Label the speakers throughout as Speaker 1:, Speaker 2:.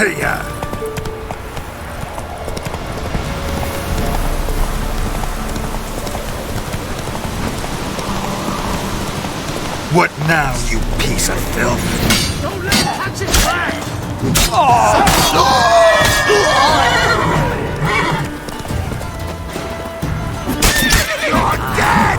Speaker 1: Hey-ya! What now, you piece of filth?
Speaker 2: Don't let him touch his flag!
Speaker 1: You're dead!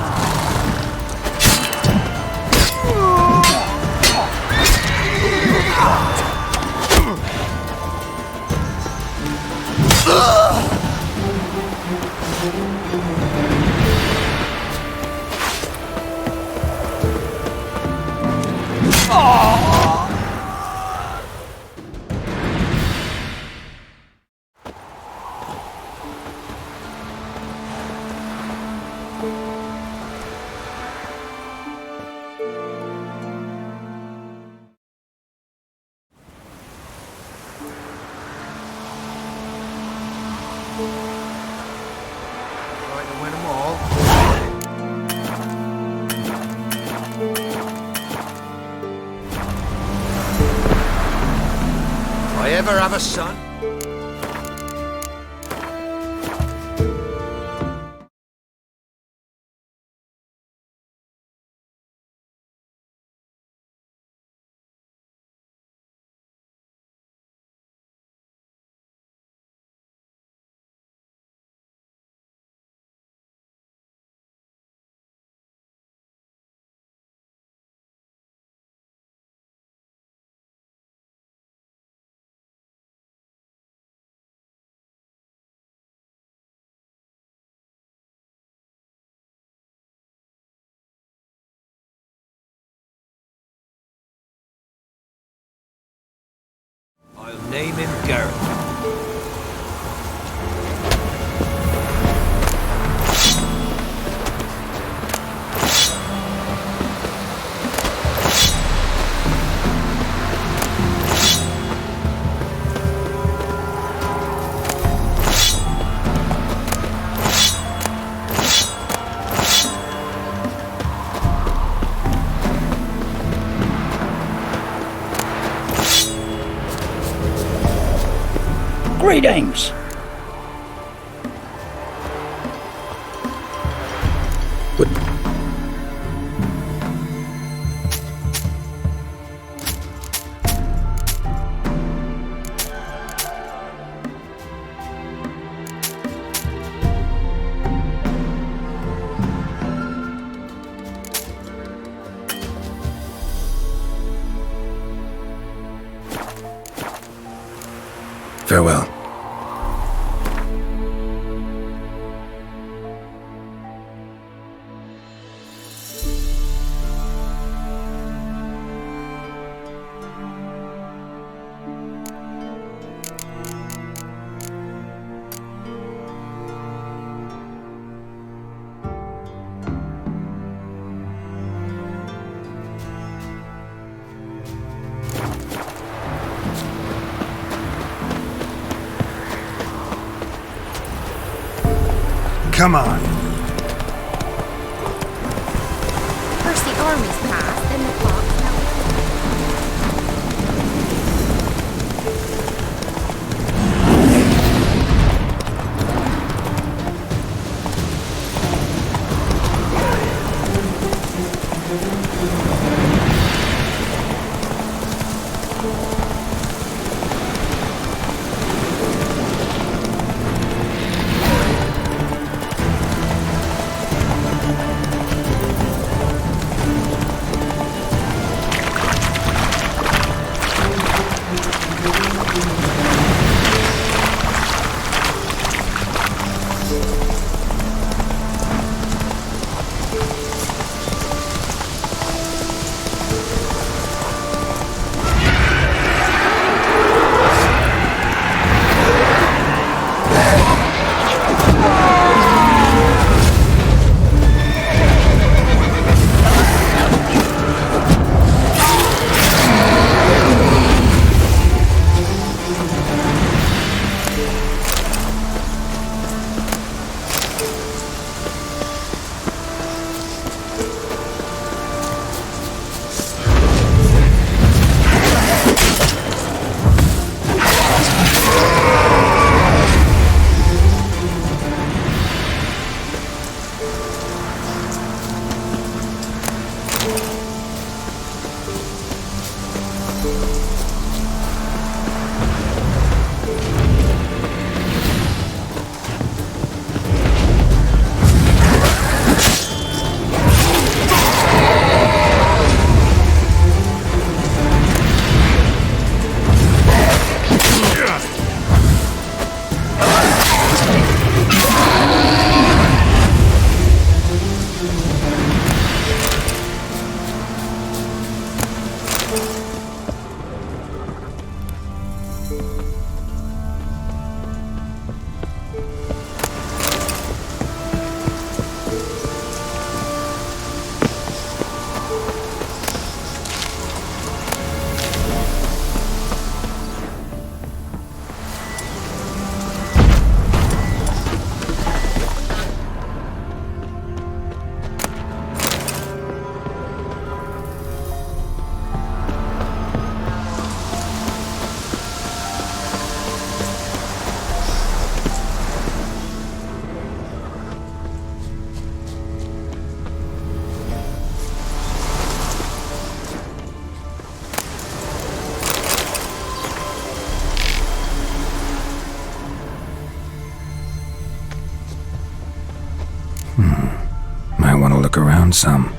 Speaker 1: Trying to win them all. If I ever have a son, I'll name him Garrett.
Speaker 3: Greetings!
Speaker 1: Farewell.
Speaker 2: Come on.
Speaker 3: First the armies pass, then the flocks, now
Speaker 1: Might want to look around some.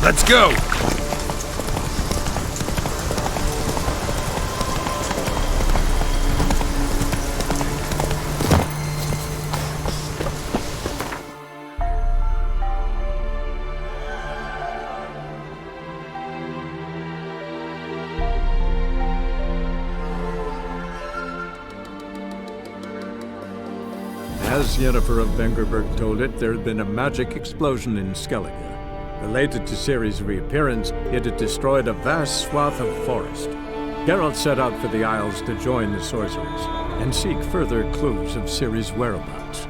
Speaker 2: Let's go!
Speaker 4: As Yennefer of Vengerberg told it, there had been a magic explosion in Skellige. Related to Ciri's reappearance, it had destroyed a vast swath of forest. Geralt set out for the Isles to join the sorcerers and seek further clues of Ciri's whereabouts.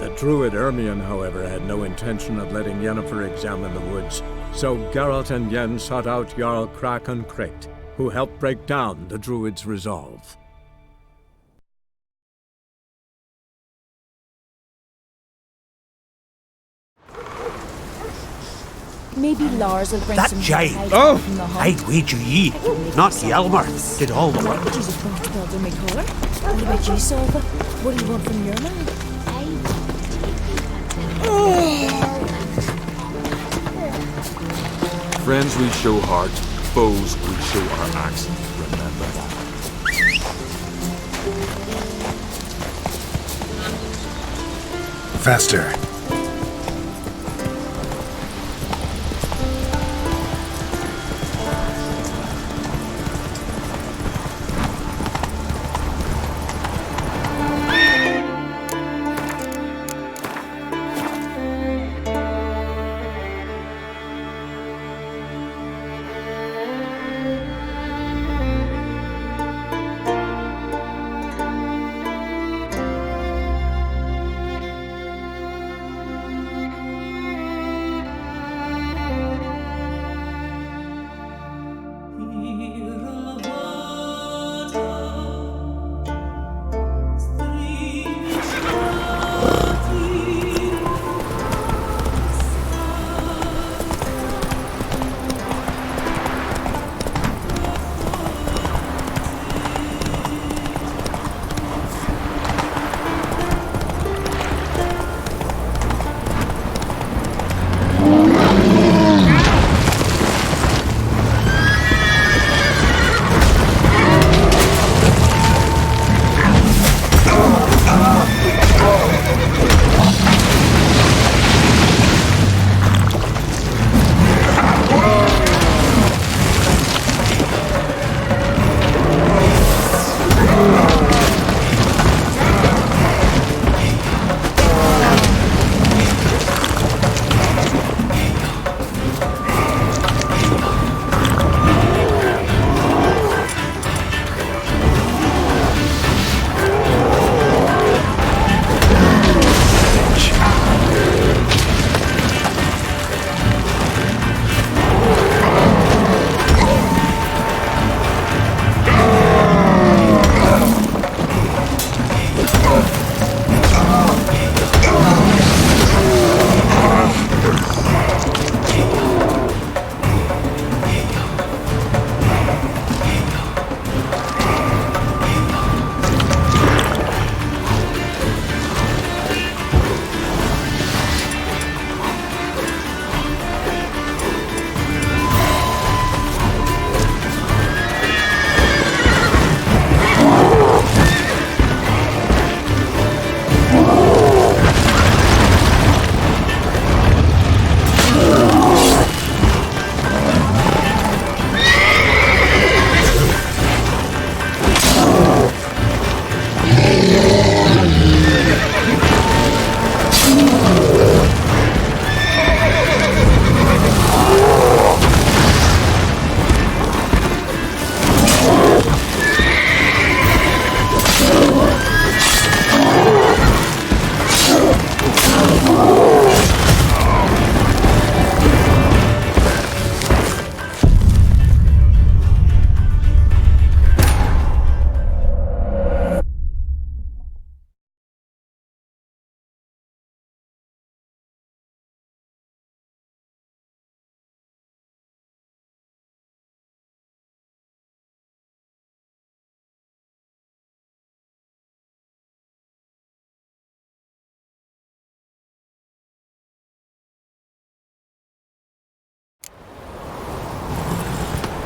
Speaker 4: The Druid Ermion, however, had no intention of letting Yennefer examine the woods, so Geralt and Yen sought out Jarl Krakon Krayt, who helped break down the Druid's resolve.
Speaker 5: Maybe Lars will bring
Speaker 6: That
Speaker 5: some
Speaker 6: jive.
Speaker 5: hay
Speaker 2: Oh,
Speaker 5: from the hunt.
Speaker 6: I'd wager ye, not Yelmer, did all the work.
Speaker 5: Jesus, don't tell me colour. What about you, Solva? What do you want from your man?
Speaker 2: Friends we show hearts, foes we show our axe. Remember that.
Speaker 1: Faster.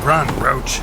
Speaker 1: Run, Roach.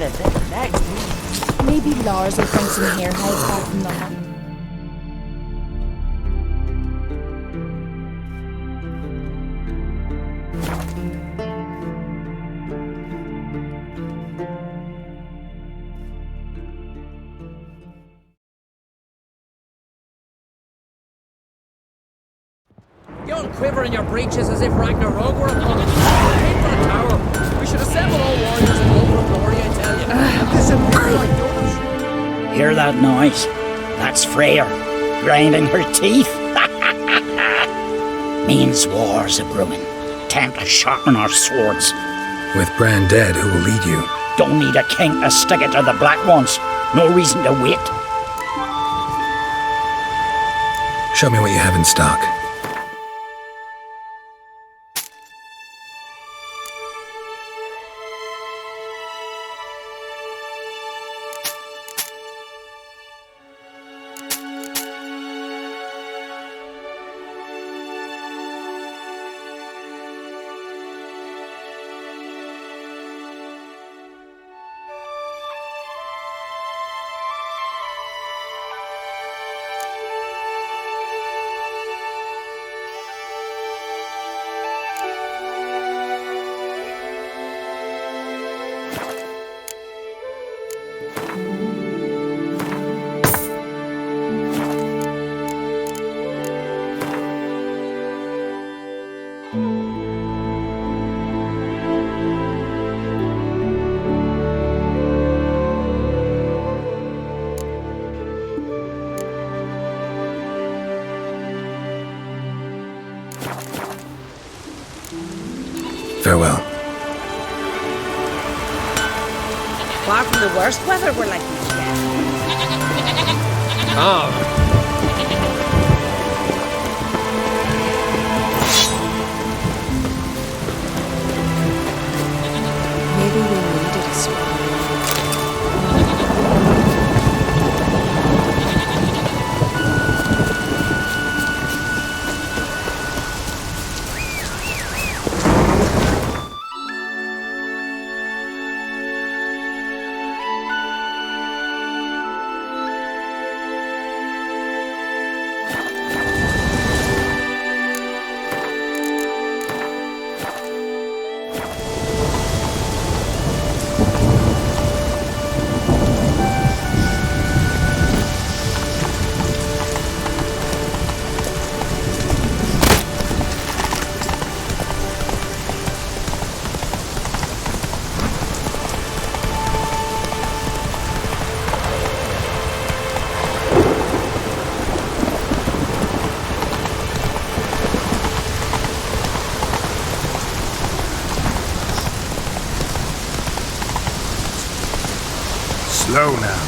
Speaker 7: of this next.
Speaker 5: Maybe Lars will bring some hair hides back from the hut.
Speaker 7: You all quiver in your breeches as if Ragnarok were upon us. Aim for the tower. We should assemble all warriors and go for glory, I tell you. This is like yours.
Speaker 8: Hear that noise? That's Freyr, grinding her teeth. Means wars a brewing. Time to sharpen our swords.
Speaker 1: With Bran dead, who will lead you?
Speaker 8: Don't need a king to stick it to the Black Ones. No reason to wait.
Speaker 1: Show me what you have in stock. Farewell.
Speaker 7: Far from the worst weather we're likely to get.
Speaker 5: Maybe we needed a sword.
Speaker 1: Slow now.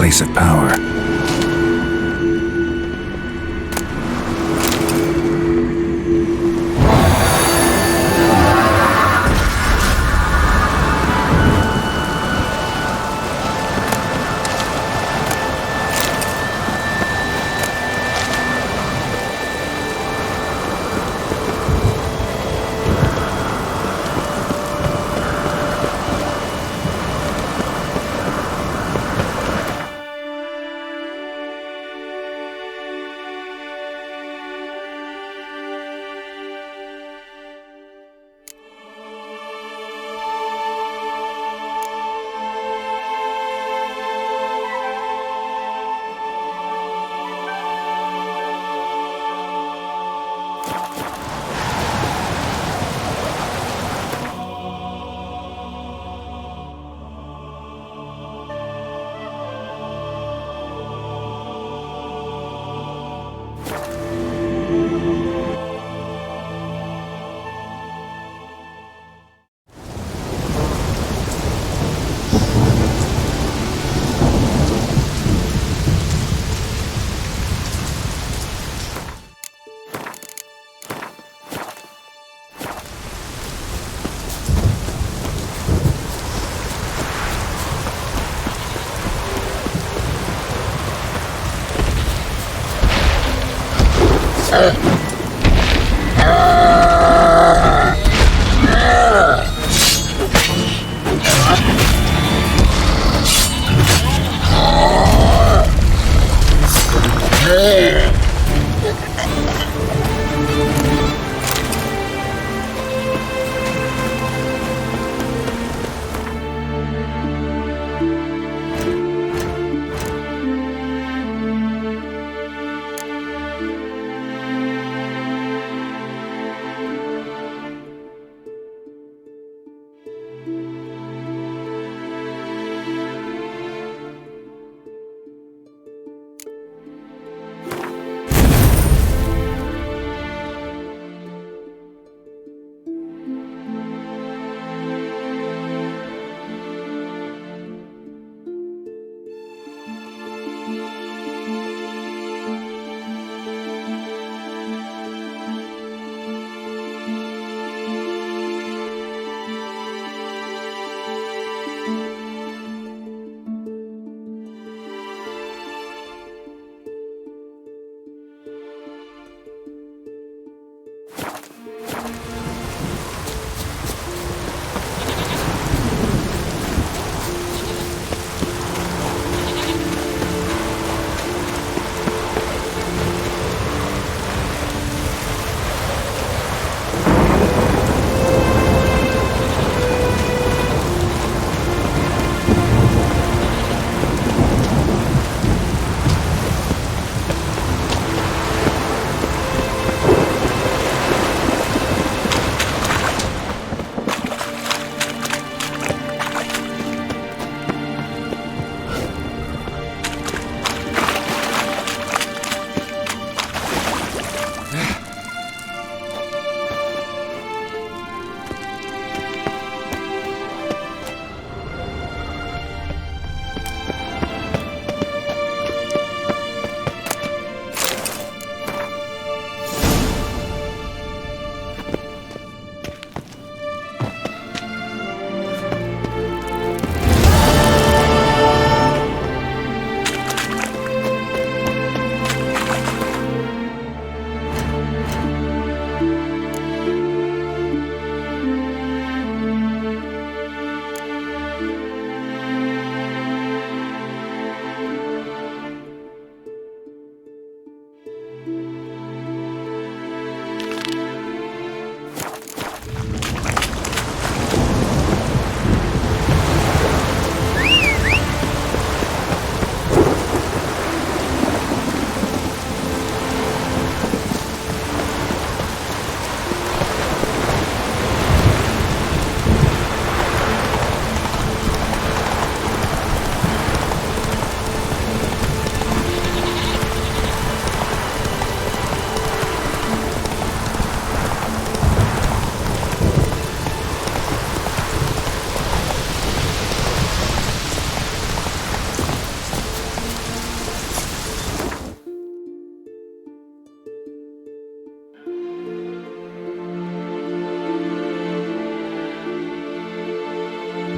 Speaker 1: place of power.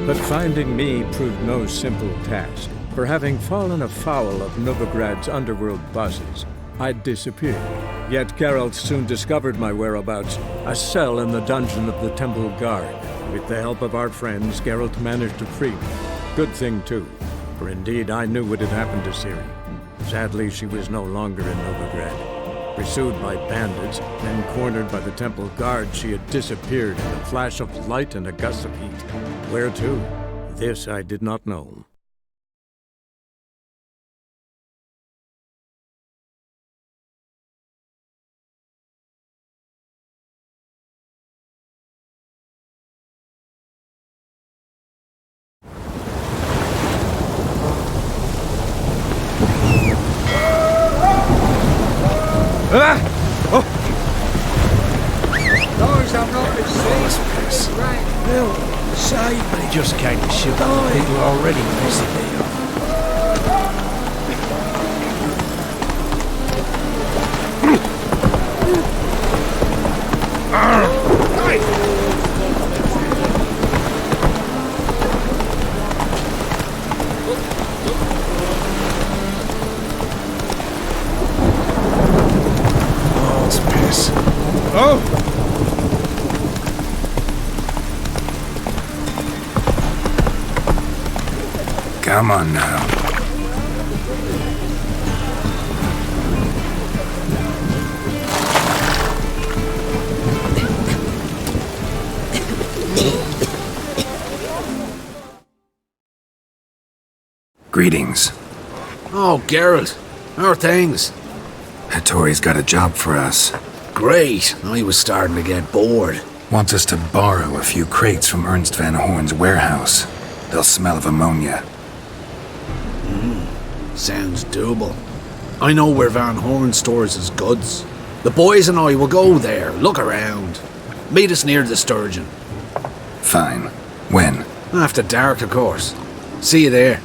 Speaker 4: But finding me proved no simple task, for having fallen afoul of Novigrad's underworld bosses, I'd disappeared. Yet Geralt soon discovered my whereabouts, a cell in the dungeon of the Temple Guard. With the help of our friends, Geralt managed to free me. Good thing, too, for indeed I knew what had happened to Ciri. Sadly, she was no longer in Novigrad. Pursued by bandits, then cornered by the Temple Guard, she had disappeared in a flash of light and a gust of heat. Where to? This I did not know.
Speaker 7: Those have not been seen.
Speaker 8: Well, say they just came to shoot the people already missing there. Oh, it's piss. Oh!
Speaker 1: Come on now. Greetings.
Speaker 6: Oh, Geralt. How are things?
Speaker 1: Hattori's got a job for us.
Speaker 6: Great. I was starting to get bored.
Speaker 1: Wants us to borrow a few crates from Ernst Van Horn's warehouse. They'll smell of ammonia.
Speaker 6: Sounds doable. I know where Van Horn stores his goods. The boys and I will go there, look around. Meet us near the Sturgeon.
Speaker 1: Fine. When?
Speaker 6: After dark, of course. See you there.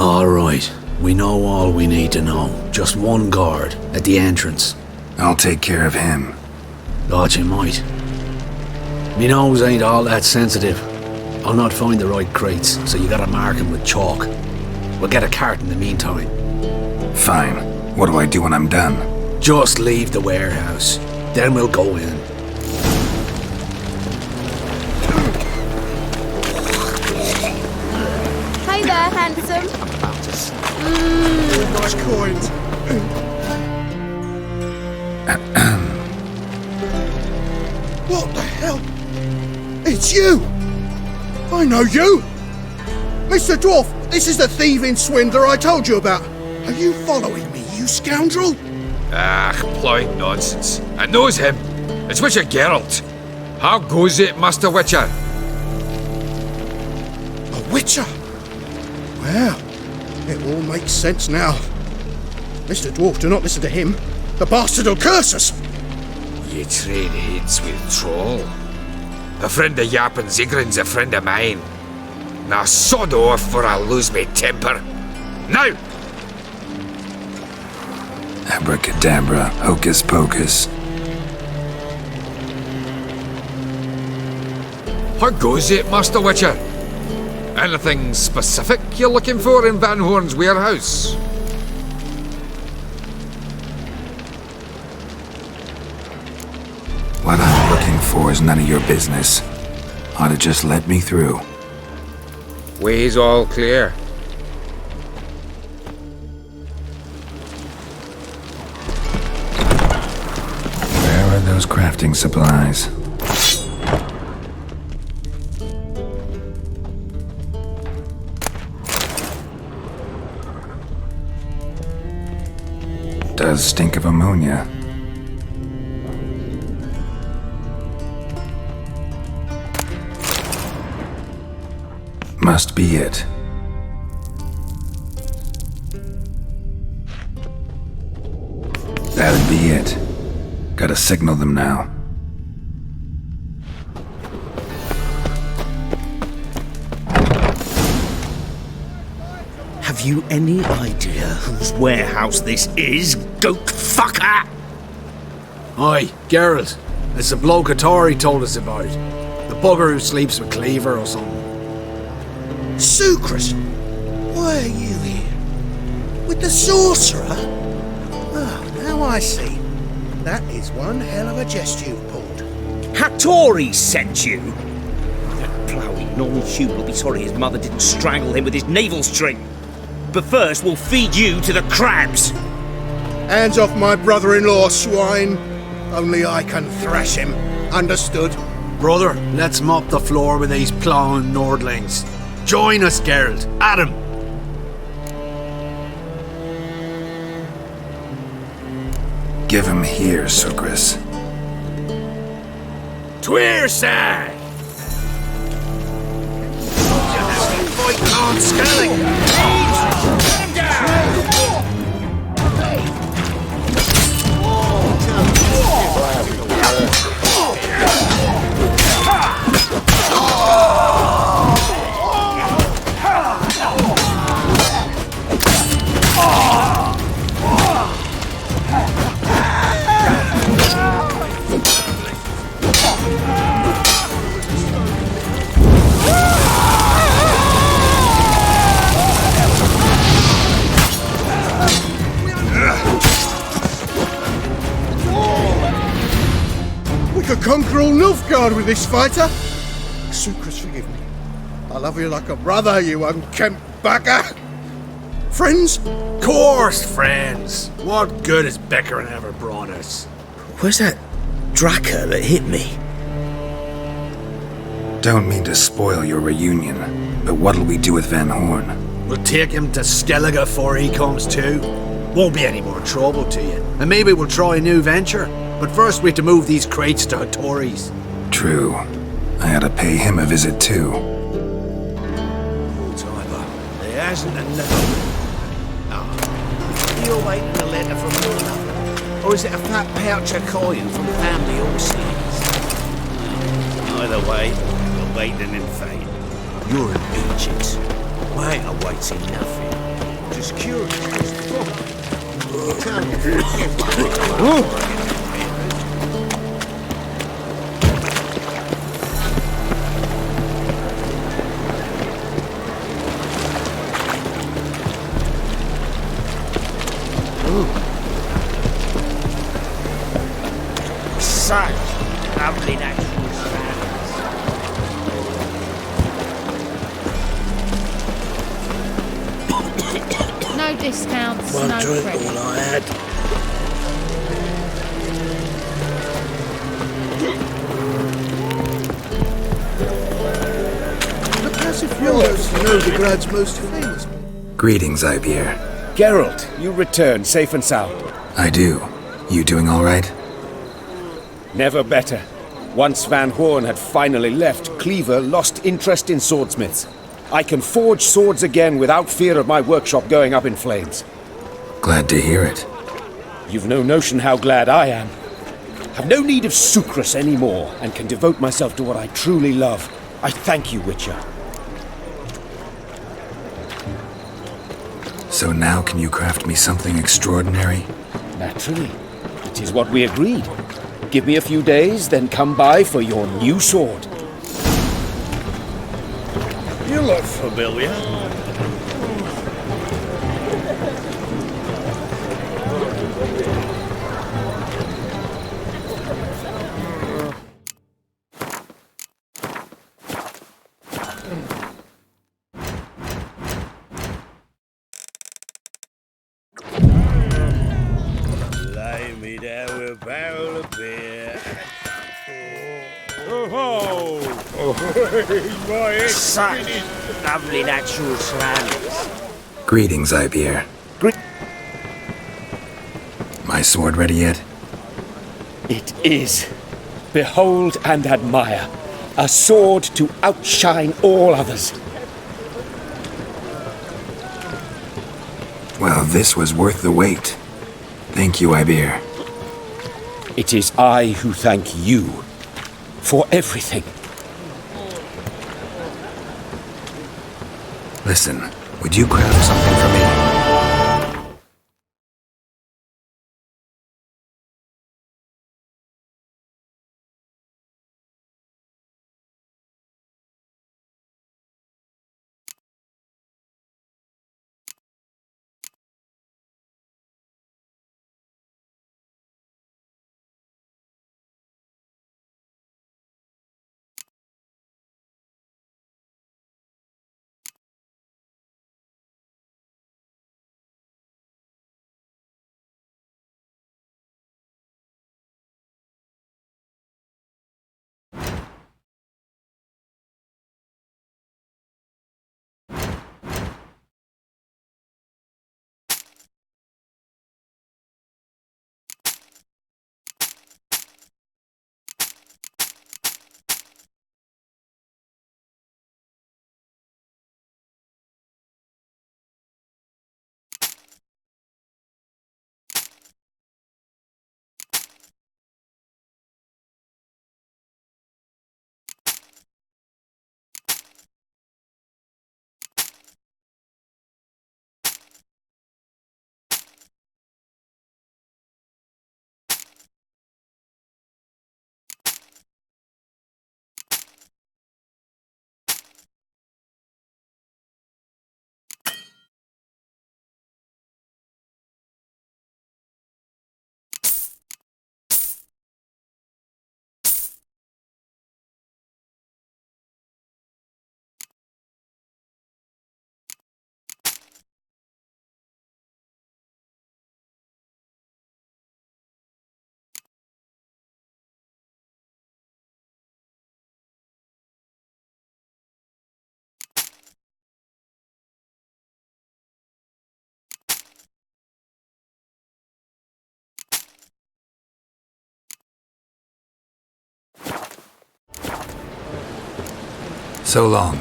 Speaker 6: All right. We know all we need to know. Just one guard at the entrance.
Speaker 1: I'll take care of him.
Speaker 6: Thought you might. Me nose ain't all that sensitive. I'll not find the right crates, so you gotta mark them with chalk. We'll get a cart in the meantime.
Speaker 1: Fine. What do I do when I'm done?
Speaker 6: Just leave the warehouse. Then we'll go in.
Speaker 3: Hi there, handsome.
Speaker 9: Nice coins. What the hell? It's you! I know you! Mr. Dwarf, this is the thieving swindler I told you about. Are you following me, you scoundrel?
Speaker 2: Ah, polite nonsense. I knows him. It's Witcher Geralt. How goes it, Master Witcher?
Speaker 9: A witcher? Well, it all makes sense now. Mr. Dwarf, do not listen to him. The bastard will curse us!
Speaker 2: Ye trade heads with troll. A friend of Yap and Zigrin's a friend of mine. Now sod off or I'll lose me temper. Now!
Speaker 1: Abracadabra, hocus pocus.
Speaker 2: How goes it, Master Witcher? Anything specific you're looking for in Van Horn's warehouse?
Speaker 1: What I'm looking for is none of your business. Ought to just let me through.
Speaker 2: Way's all clear.
Speaker 1: Where are those crafting supplies? Does stink of ammonia. Must be it. That'd be it. Gotta signal them now.
Speaker 8: Have you any idea whose warehouse this is, goat fucker?
Speaker 6: Aye, Geralt. It's the bloke Tori told us about. The bugger who sleeps with Cleaver or something.
Speaker 9: Sucrus! Why are you here? With the sorcerer? Ah, now I see. That is one hell of a jest you've pulled.
Speaker 8: Hattori sent you? That ploughy non-human will be sorry his mother didn't strangle him with his navel string. But first, we'll feed you to the crabs.
Speaker 9: Hands off my brother-in-law, swine. Only I can thrash him. Understood?
Speaker 6: Brother, let's mop the floor with these plowing Nordlings. Join us, Geralt. Adam.
Speaker 1: Give him here, Sucrus.
Speaker 6: Tweerside! Fight on Skellig!
Speaker 9: We could conquer all Nilfgaard with this fighter. Sucrus, forgive me. I love you like a brother, you unkempt bugger. Friends?
Speaker 6: Course, friends. What good has Beckerin ever brought us?
Speaker 8: Where's that Draka that hit me?
Speaker 1: Don't mean to spoil your reunion, but what'll we do with Van Horn?
Speaker 6: We'll take him to Skellige before he comes to. Won't be any more trouble to you. And maybe we'll try a new venture. But first we have to move these crates to Hattori's.
Speaker 1: True. I ought to pay him a visit too.
Speaker 8: Tyler, there hasn't enough. You're waiting a letter from your lover? Or is it a fat pouch of coin from family horses? Either way, you're waiting in vain. You're in Egypt. We ain't awaiting nothing. Just curious. Such lovely natural surroundings.
Speaker 3: No discounts,
Speaker 6: One
Speaker 3: no
Speaker 6: drink,
Speaker 3: credit.
Speaker 6: all I had.
Speaker 9: The passive windows to Novigrad's most famous.
Speaker 1: Greetings, Ibeer.
Speaker 8: Geralt, you returned safe and sound.
Speaker 1: I do. You doing all right?
Speaker 8: Never better. Once Van Horn had finally left, Cleaver lost interest in swordsmiths. I can forge swords again without fear of my workshop going up in flames.
Speaker 1: Glad to hear it.
Speaker 8: You've no notion how glad I am. Have no need of sucrus anymore, and can devote myself to what I truly love. I thank you, Witcher.
Speaker 1: So now can you craft me something extraordinary?
Speaker 8: Naturally. It is what we agreed. Give me a few days, then come by for your new sword.
Speaker 9: You look familiar.
Speaker 10: Lay me down with a barrel of beer. Oh, my
Speaker 8: Such lovely natural surroundings.
Speaker 1: Greetings, Ibeer. My sword ready yet?
Speaker 8: It is. Behold and admire. A sword to outshine all others.
Speaker 1: Well, this was worth the wait. Thank you, Ibeer.
Speaker 8: It is I who thank you for everything.
Speaker 1: Listen, would you craft something for me? So long.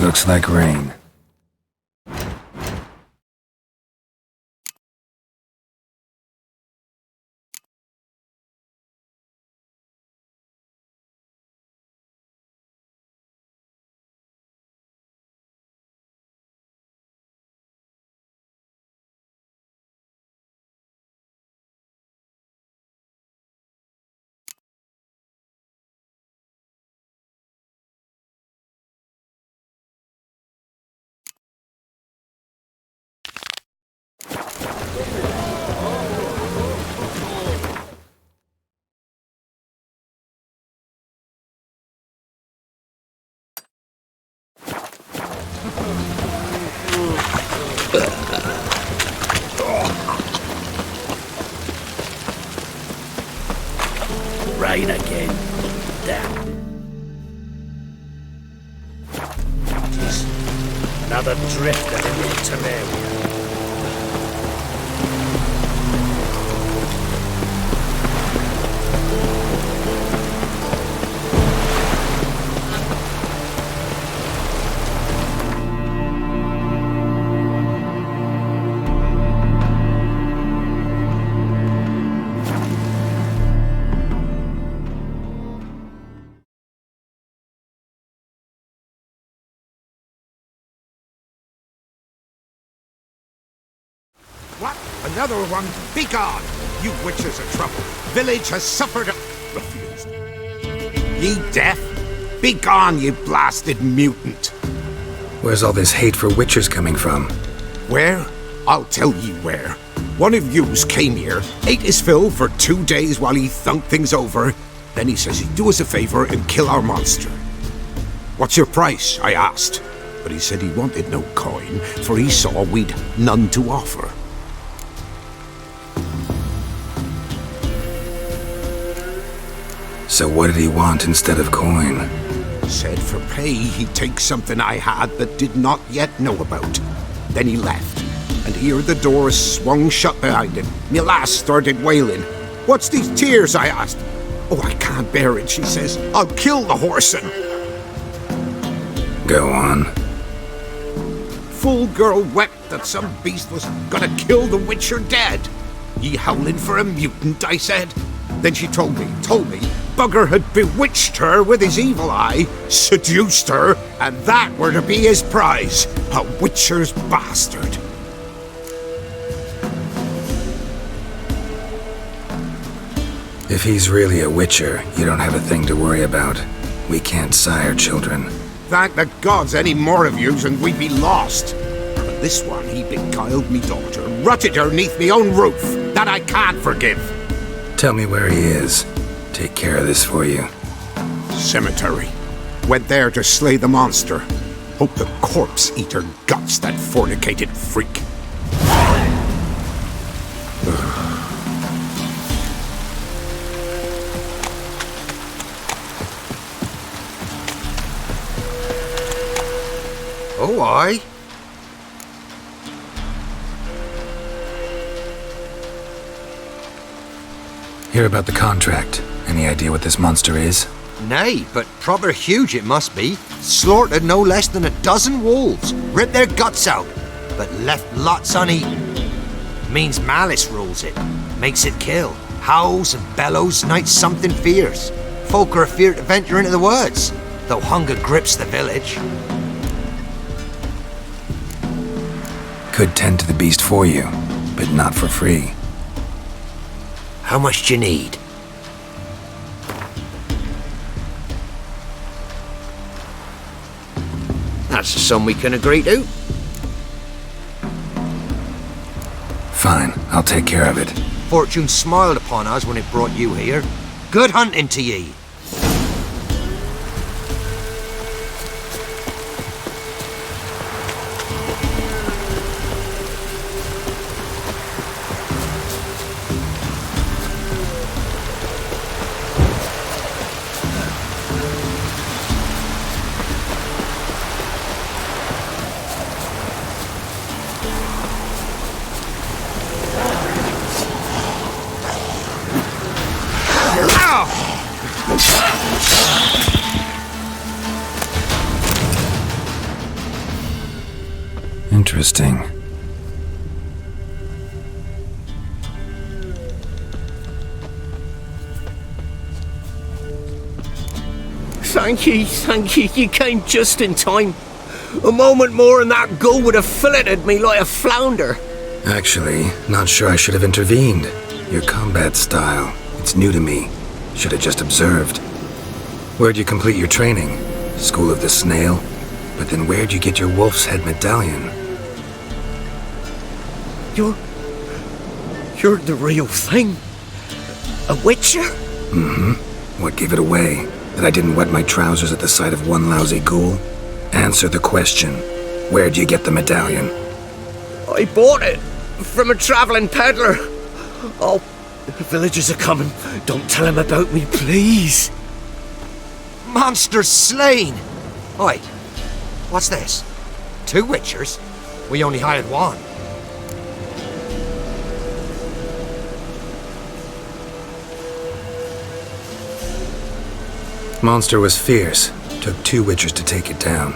Speaker 1: Looks like rain.
Speaker 10: Rain again. Damn. Jeez. Another drifter in the Terraria.
Speaker 2: What? Another one? Be gone! You witches of trouble. Village has suffered a... Refused. Ye deaf? Be gone, you blasted mutant!
Speaker 1: Where's all this hate for witchers coming from?
Speaker 2: Where? I'll tell ye where. One of yous came here, ate his fill for 2 days while he thunked things over. Then he says he'd do us a favor and kill our monster. What's your price? I asked. But he said he wanted no coin, for he saw we'd none to offer.
Speaker 1: So what did he want instead of coin?
Speaker 2: Said for pay he'd take something I had that did not yet know about. Then he left, and here the door swung shut behind him. Me lass started wailing. What's these tears? I asked. Oh, I can't bear it, she says. I'll kill the whoreson.
Speaker 1: Go on.
Speaker 2: Full girl wept that some beast was gonna kill the witcher dead. Ye howling for a mutant, I said. Then she told me, Bugger had bewitched her with his evil eye, seduced her, and that were to be his prize, a witcher's bastard.
Speaker 1: If he's really a witcher, you don't have a thing to worry about. We can't sire children.
Speaker 2: Thank the gods any more of yous and we'd be lost. But this one, he beguiled me daughter, rutted her neath me own roof. That I can't forgive.
Speaker 1: Tell me where he is. Take care of this for you.
Speaker 2: Cemetery. Went there to slay the monster. Hope the corpse eat her guts, that fornicated freak. Oh, aye.
Speaker 1: Hear about the contract. Any idea what this monster is?
Speaker 11: Nay, but proper huge it must be. Slaughtered no less than 12 wolves. Ripped their guts out, but left lots uneaten. Means malice rules it. Makes it kill. Howls and bellows, night something fierce. Folk are afeard to venture into the woods, though hunger grips the village.
Speaker 1: Could tend to the beast for you, but not for free.
Speaker 11: How much do you need? That's a sum we can agree to.
Speaker 1: Fine, I'll take care of it.
Speaker 11: Fortune smiled upon us when it brought you here. Good hunting to ye.
Speaker 1: Interesting.
Speaker 10: Thank you, you came just in time. A moment more and that gull would have filleted me like a flounder.
Speaker 1: Actually, not sure I should have intervened. Your combat style, it's new to me. Should have just observed. Where'd you complete your training? School of the Snail? But then where'd you get your wolf's head medallion?
Speaker 10: You're the real thing? A witcher?
Speaker 1: Mm-hmm. What gave it away? That I didn't wet my trousers at the sight of one lousy ghoul? Answer the question. Where'd you get the medallion?
Speaker 10: I bought it from a traveling peddler. Oh, the villagers are coming. Don't tell him about me, please.
Speaker 11: Monster slain! Oi, what's this? 2 witchers? We only hired one.
Speaker 1: Monster was fierce. Took 2 witchers to take it down.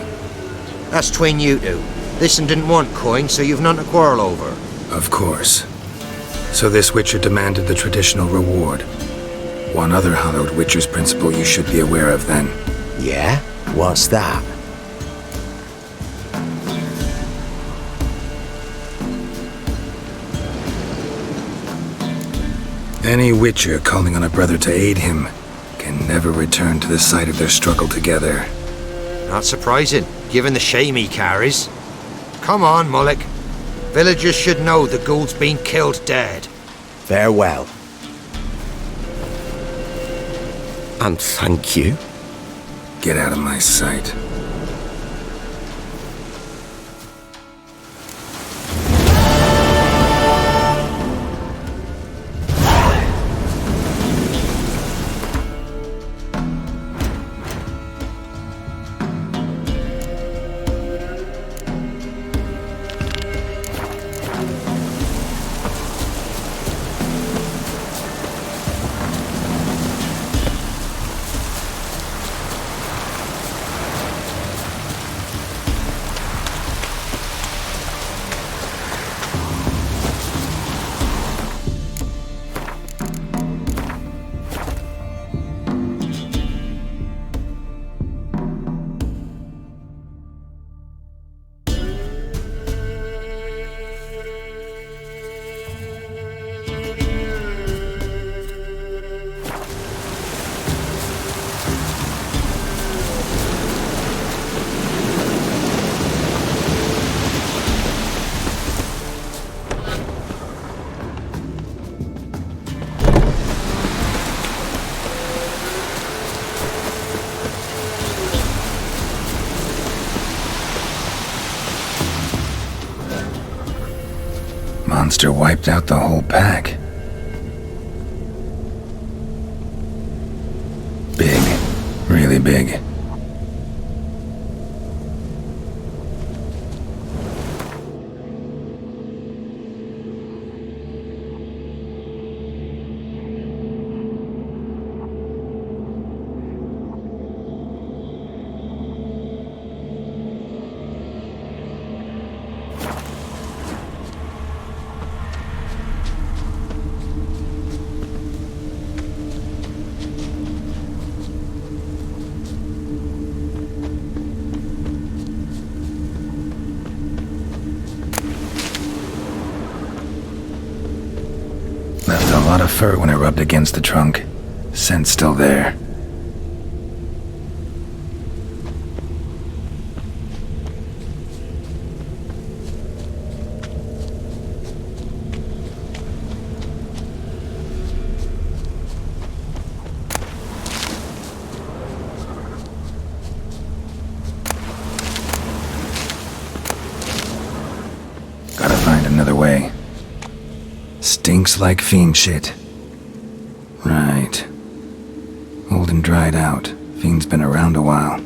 Speaker 11: That's tween you two. This one didn't want coin, so you've none to quarrel over.
Speaker 1: Of course. So this witcher demanded the traditional reward. One other hallowed witcher's principle you should be aware of then.
Speaker 10: Yeah? What's that?
Speaker 1: Any witcher calling on a brother to aid him can never return to the site of their struggle together.
Speaker 11: Not surprising, given the shame he carries. Come on, Mullock. Villagers should know the ghoul's been killed dead.
Speaker 10: Farewell. And thank you.
Speaker 1: Get out of my sight. Monster wiped out the whole pack. Big. Really big. Left a lot of fur when I rubbed against the trunk. Scent's still there. Gotta find another way. Stinks like fiend shit. Right. Old and dried out. Fiend's been around a while.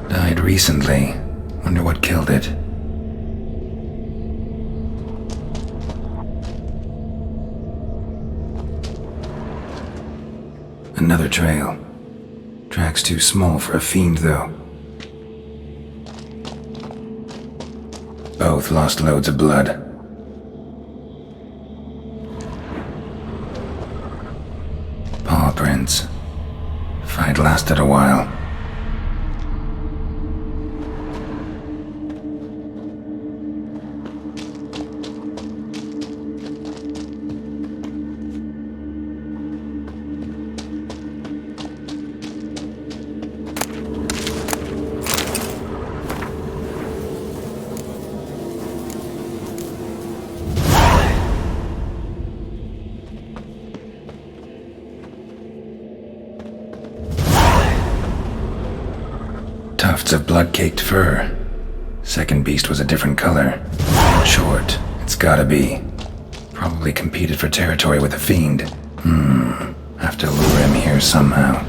Speaker 1: Died recently. Wonder what killed it. Another trail. Track's too small for a fiend, though. Both lost loads of blood. Paw prints. Fight lasted a while. Tufts of blood-caked fur. Second beast was a different color. Short, it's gotta be. Probably competed for territory with a fiend. Have to lure him here somehow.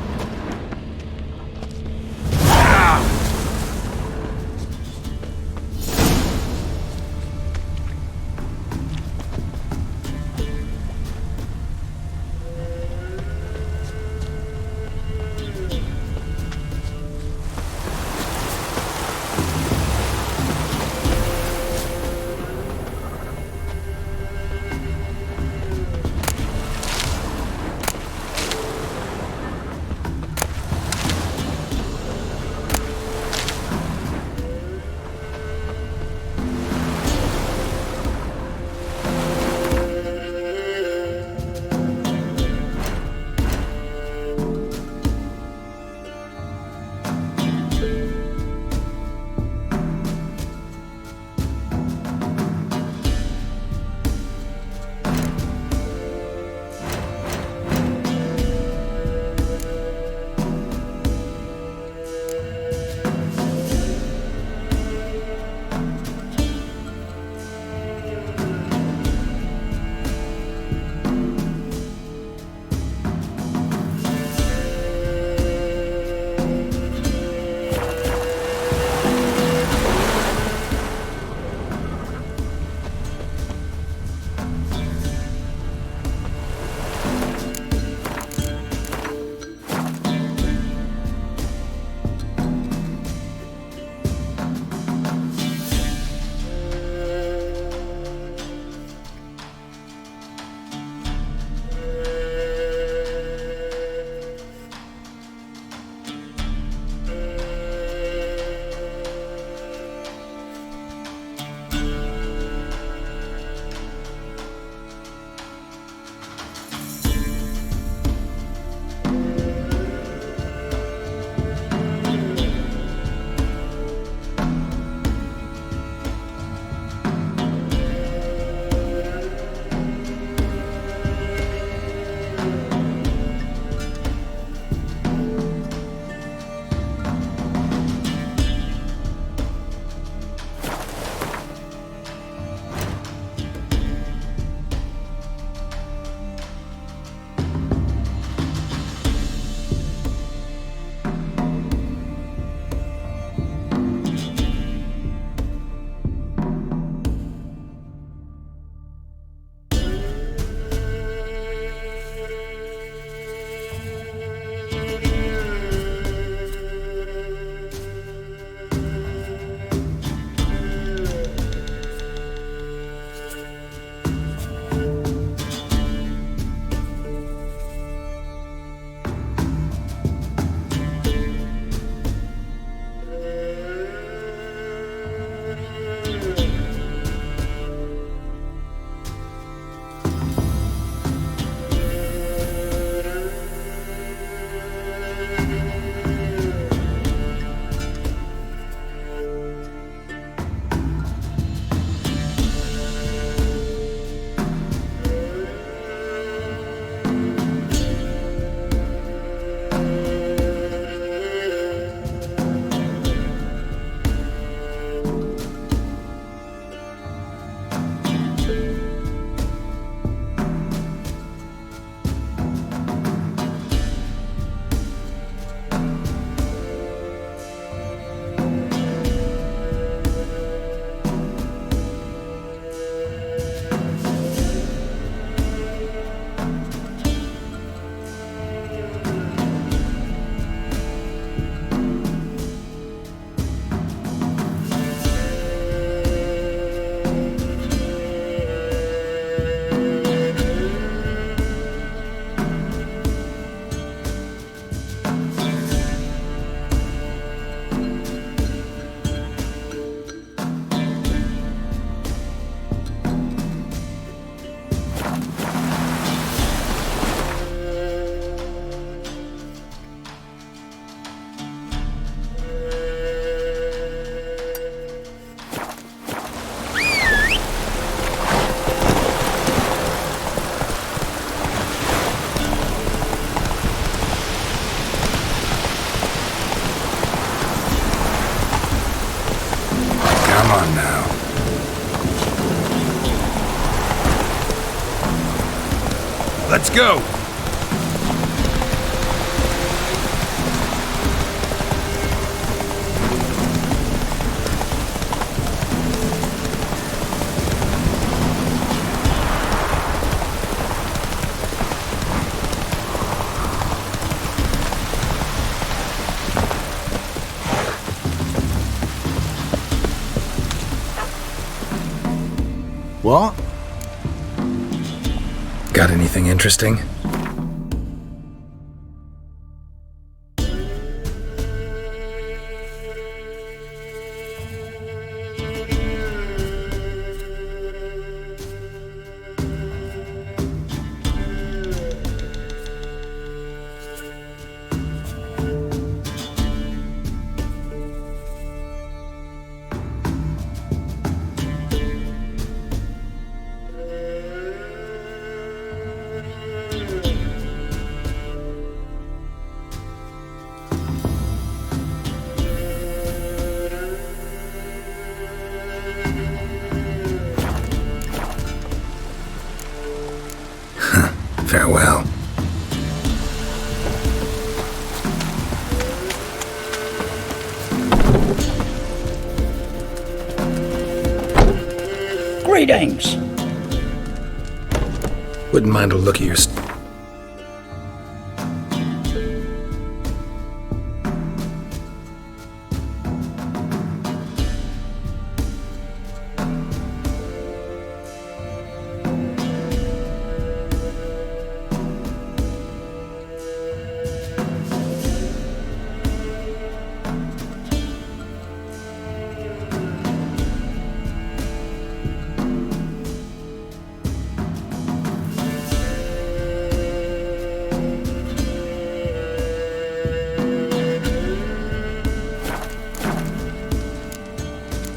Speaker 2: Let's go!
Speaker 9: What?
Speaker 1: Got anything interesting? Farewell.
Speaker 12: Greetings!
Speaker 1: Wouldn't mind a look at your...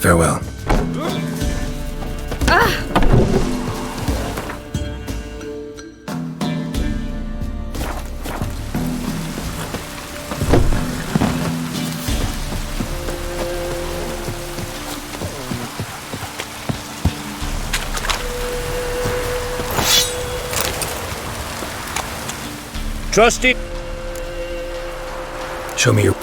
Speaker 1: Farewell.
Speaker 12: Trusty.
Speaker 1: Show me your...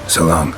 Speaker 1: So long.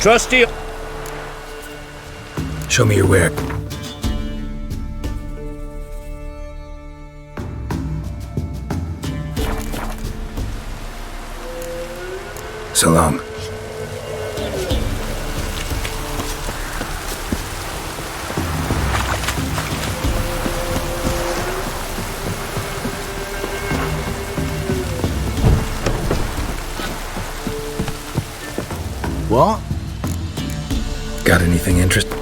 Speaker 12: Trusty.
Speaker 1: Show me your where. So long.
Speaker 11: What?
Speaker 1: Got anything interesting?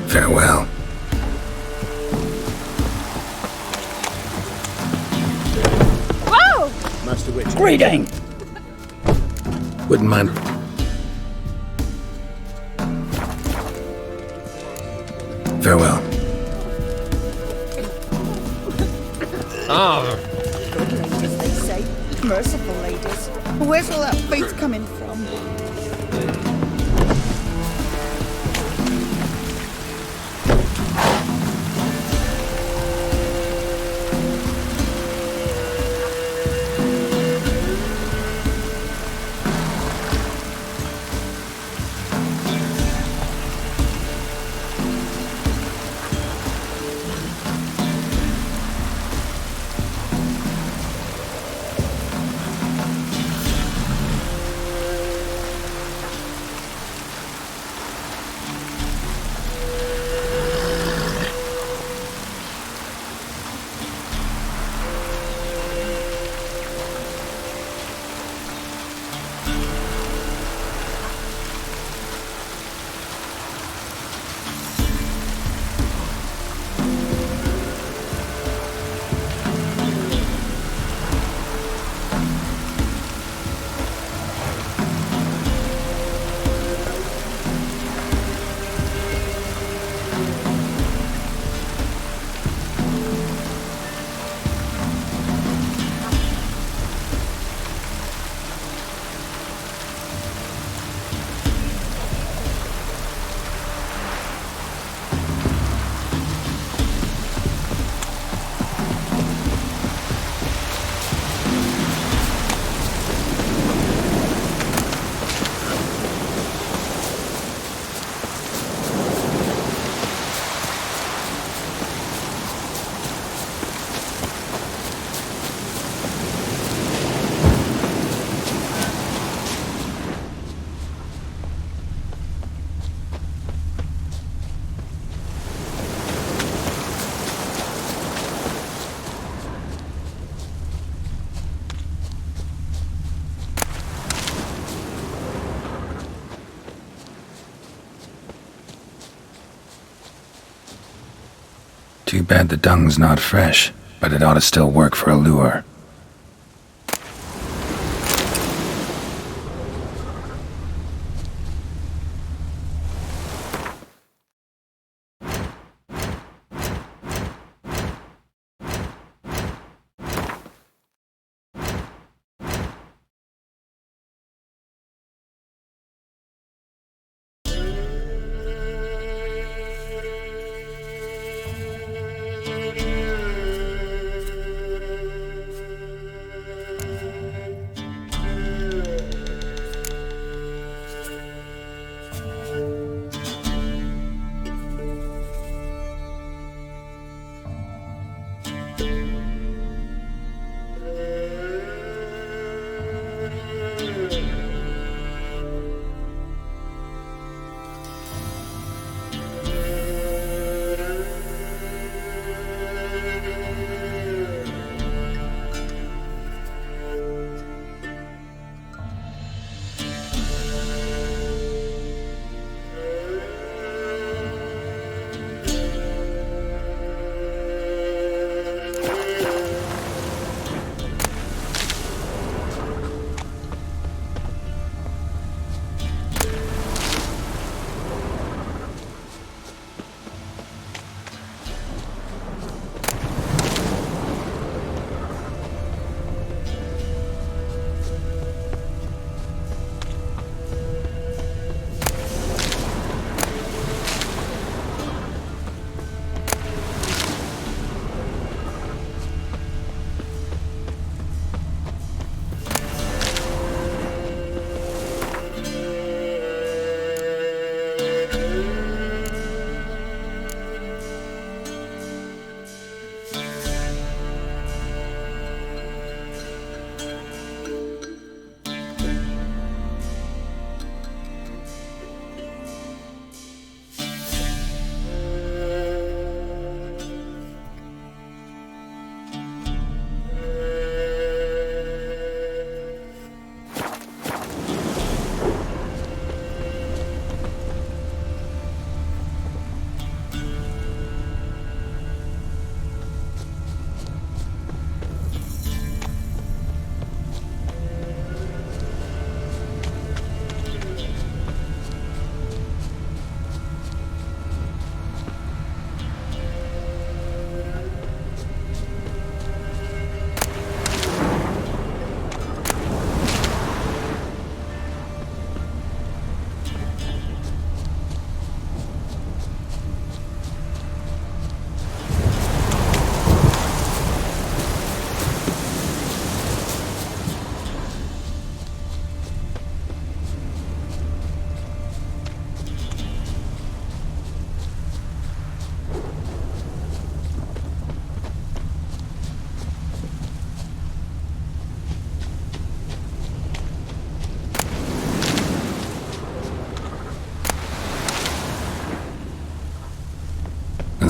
Speaker 1: Farewell.
Speaker 5: Whoa!
Speaker 4: Master Witch.
Speaker 12: Greeting.
Speaker 1: Wouldn't mind. Farewell.
Speaker 7: Ah,
Speaker 5: Good ladies, they say. Merciful ladies. Where's all that faith coming from?
Speaker 1: Too bad the dung's not fresh, but it ought to still work for a lure.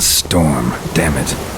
Speaker 1: storm, damn it.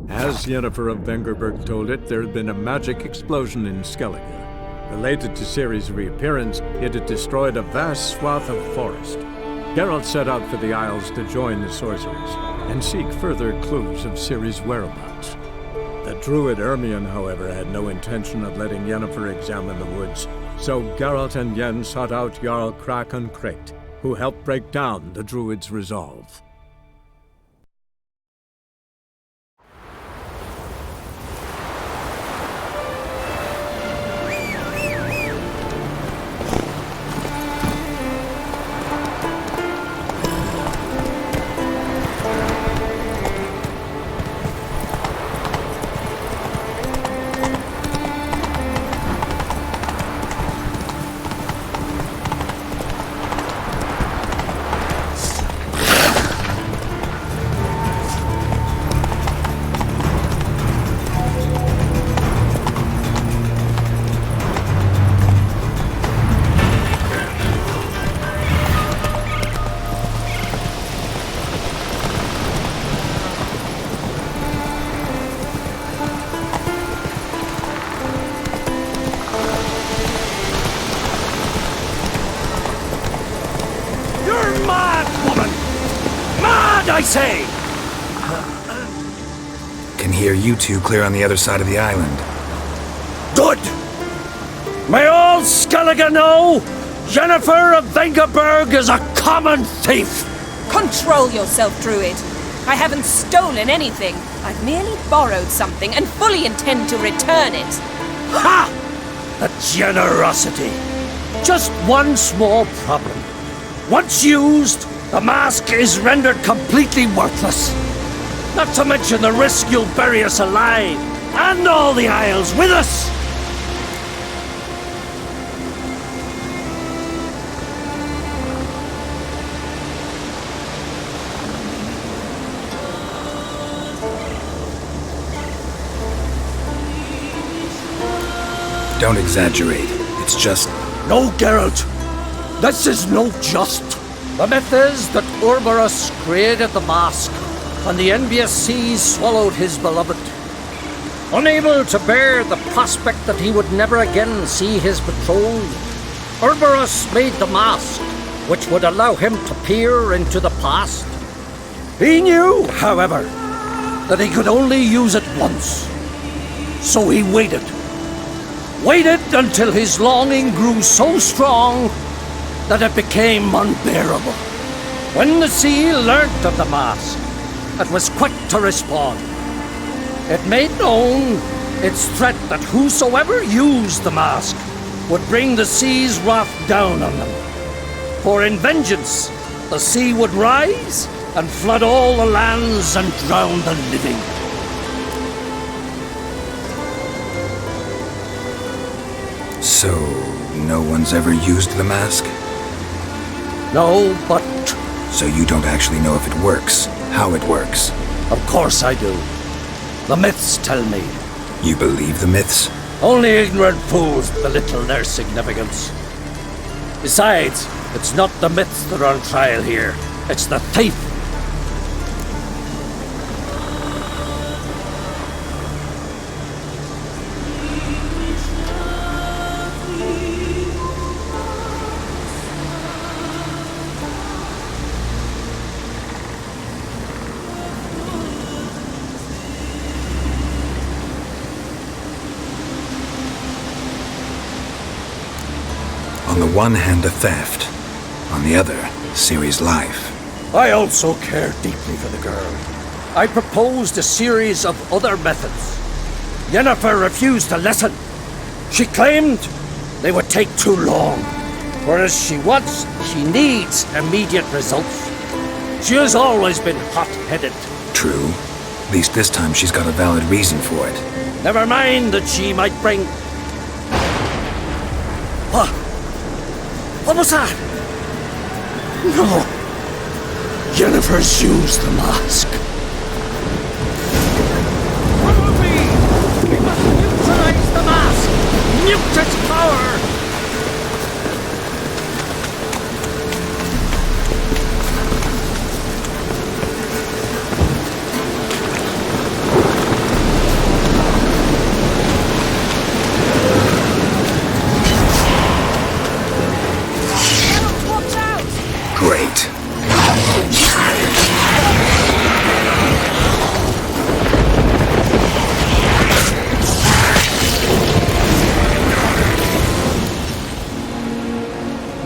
Speaker 4: As Yennefer of Vengerberg told it, there had been a magic explosion in Skellige. Related to Ciri's reappearance, it had destroyed a vast swath of forest. Geralt set out for the Isles to join the sorcerers and seek further clues of Ciri's whereabouts. The druid Ermion, however, had no intention of letting Yennefer examine the woods, so Geralt and Yen sought out Jarl Krakon Krayt, who helped break down the druid's resolve.
Speaker 12: I say!
Speaker 1: Can hear you two clear on the other side of the island.
Speaker 12: Good! May all Skellige know Yennefer of Vengerberg is a common thief!
Speaker 13: Control yourself, Druid. I haven't stolen anything. I've merely borrowed something and fully intend to return it.
Speaker 12: Ha! A generosity. Just one small problem. Once used, the mask is rendered completely worthless. Not to mention the risk you'll bury us alive, and all the Isles with us!
Speaker 1: Don't exaggerate. It's just...
Speaker 12: No, Geralt. This is no just. The myth is that Ouroboros created the mask, and the envious seas swallowed his beloved. Unable to bear the prospect that he would never again see his betrothed, Ouroboros made the mask, which would allow him to peer into the past. He knew, however, that he could only use it once. So he waited. Waited until his longing grew so strong that it became unbearable. When the sea learnt of the mask, it was quick to respond. It made known its threat that whosoever used the mask would bring the sea's wrath down on them. For in vengeance, the sea would rise and flood all the lands and drown the living.
Speaker 1: So, no one's ever used the mask?
Speaker 12: No, but...
Speaker 1: So you don't actually know if it works, how it works?
Speaker 12: Of course I do. The myths tell me.
Speaker 1: You believe the myths?
Speaker 12: Only ignorant fools belittle their significance. Besides, it's not the myths that are on trial here. It's the thief.
Speaker 1: On the one hand, a theft. On the other, Ciri's life.
Speaker 12: I also care deeply for the girl. I proposed a series of other methods. Yennefer refused to listen. She claimed they would take too long, whereas she needs immediate results. She has always been hot-headed.
Speaker 1: True. At least this time she's got a valid reason for it.
Speaker 12: Never mind that she might bring... What was that? No. Yennefer's used the mask. We must neutralize the mask! Mute its power!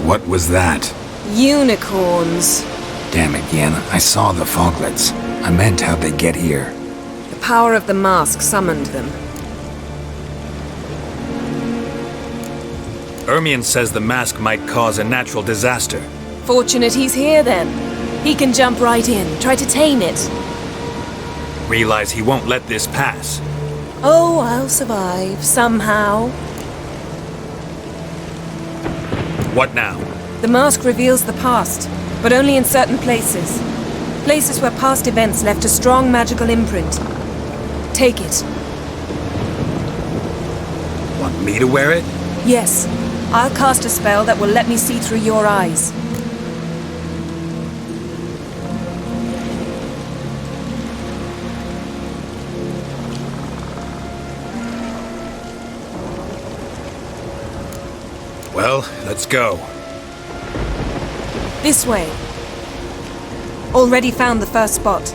Speaker 1: What was that?
Speaker 13: Unicorns.
Speaker 1: Damn it, Yen. I saw the foglets. I meant how'd they get here?
Speaker 13: The power of the mask summoned them.
Speaker 14: Ermion says the mask might cause a natural disaster.
Speaker 13: Fortunate he's here then. He can jump right in, try to tame it.
Speaker 14: Realize he won't let this pass.
Speaker 13: Oh, I'll survive, somehow.
Speaker 14: What now?
Speaker 13: The mask reveals the past, but only in certain places. Places where past events left a strong magical imprint. Take it.
Speaker 14: Want me to wear it?
Speaker 13: Yes. I'll cast a spell that will let me see through your eyes.
Speaker 14: Well, let's go.
Speaker 13: This way. Already found the first spot.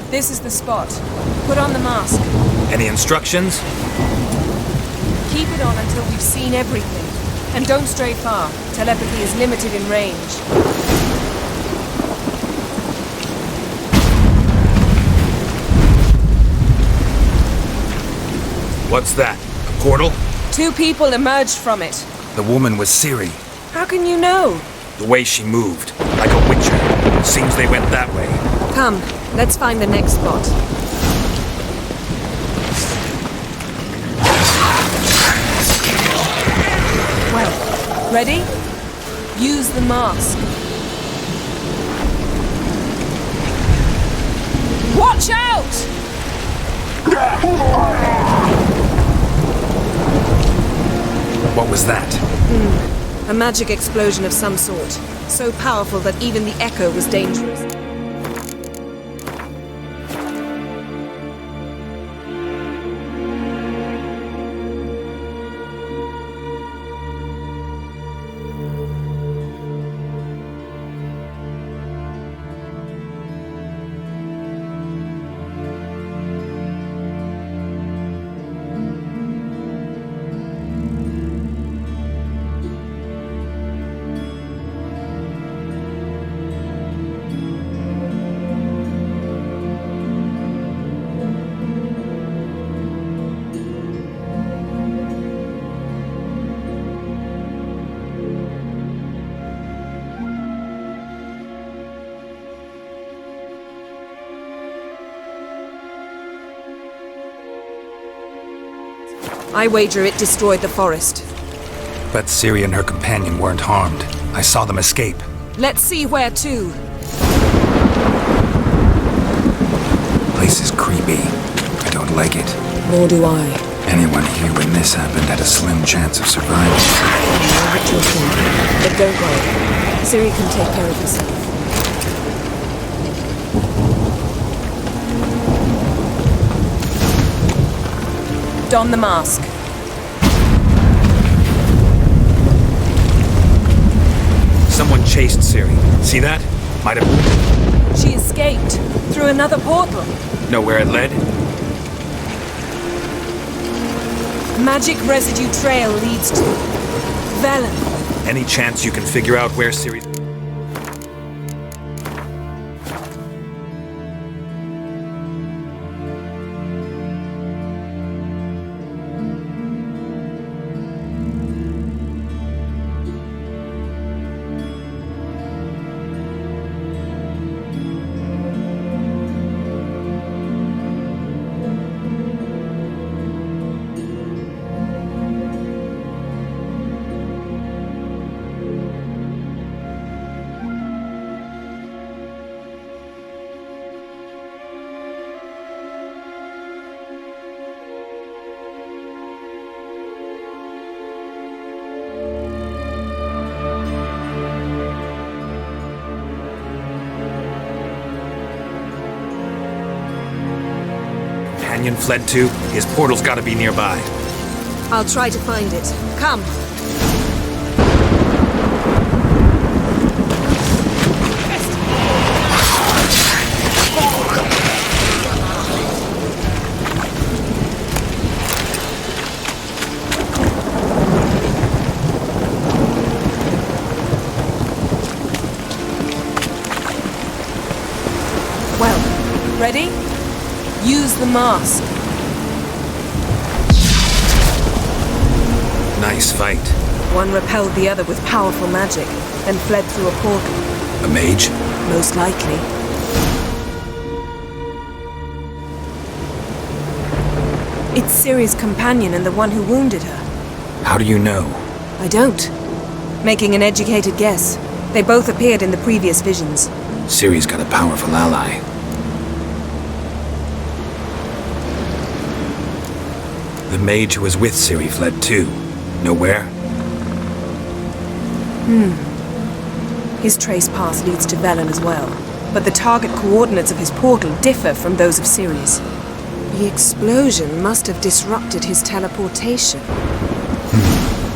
Speaker 13: This is the spot. Put on the mask.
Speaker 14: Any instructions?
Speaker 13: Keep it on until we've seen everything. And don't stray far. Telepathy is limited in range.
Speaker 14: What's that? A portal?
Speaker 13: 2 people emerged from it.
Speaker 14: The woman was Ciri.
Speaker 13: How can you know?
Speaker 14: The way she moved, like a witcher. Seems they went that way.
Speaker 13: Come, let's find the next spot. Well, ready? Use the mask. Watch out!
Speaker 14: What was that?
Speaker 13: A magic explosion of some sort. So powerful that even the echo was dangerous. I wager it destroyed the forest.
Speaker 14: But Ciri and her companion weren't harmed. I saw them escape.
Speaker 13: Let's see where to.
Speaker 1: Place is creepy. I don't like it.
Speaker 13: Nor do I.
Speaker 1: Anyone here when this happened had a slim chance of survival.
Speaker 13: I know what you're thinking. But don't worry. Ciri can take care of herself. Don the mask.
Speaker 14: Someone chased Ciri. See that? Might have...
Speaker 13: She escaped through another portal.
Speaker 14: Know where it led?
Speaker 13: Magic residue trail leads to Velen.
Speaker 14: Any chance you can figure out where Ciri... fled to? His portal's gotta be nearby.
Speaker 13: I'll try to find it. Come. Well, ready? Use the mask.
Speaker 14: Nice fight.
Speaker 13: One repelled the other with powerful magic, then fled through a portal.
Speaker 1: A mage?
Speaker 13: Most likely. It's Ciri's companion and the one who wounded her.
Speaker 1: How do you know?
Speaker 13: I don't. Making an educated guess. They both appeared in the previous visions.
Speaker 1: Ciri's got a powerful ally. The mage who was with Ciri fled too. Know where?
Speaker 13: His trace path leads to Velen as well. But the target coordinates of his portal differ from those of Ciri's. The explosion must have disrupted his teleportation.